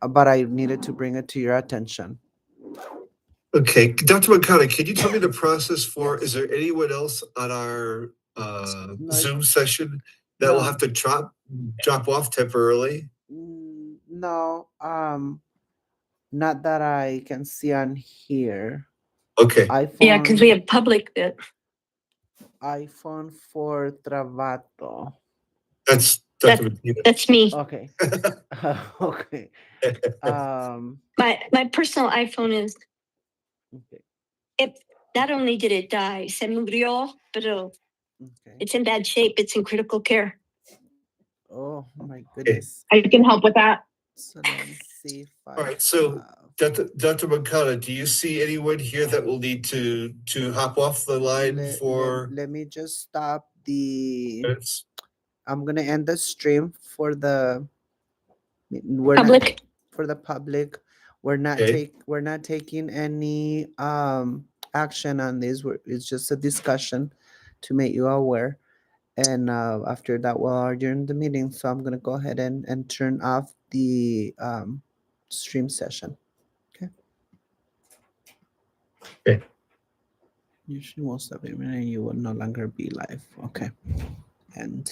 But I needed to bring it to your attention. Okay, Dr. Mancana, can you tell me the process for, is there anyone else on our Zoom session that will No. have to drop off temporarily? No, not that I can see on here. Okay. Yeah, because we have public that. iPhone for Travato. That's Dr. Medina. That's me. Okay. Okay. My personal iPhone is. Okay. It not only did it die, se murió, pero it's in bad shape. It's in critical care. Oh my goodness. I can help with that. So let me see if I All right, so Dr. Mancana, do you see anyone here that will need to hop off the line for? let me just stop the. minutes? I'm gonna end the stream for the Public. For the public. We're not Okay. we're not taking any action on this. It's just a discussion to make you aware. And after that, we'll adjourn the meeting. So I'm gonna go ahead and turn off the stream session. Okay. Okay. Usually most of it, and you will no longer be live. Okay. And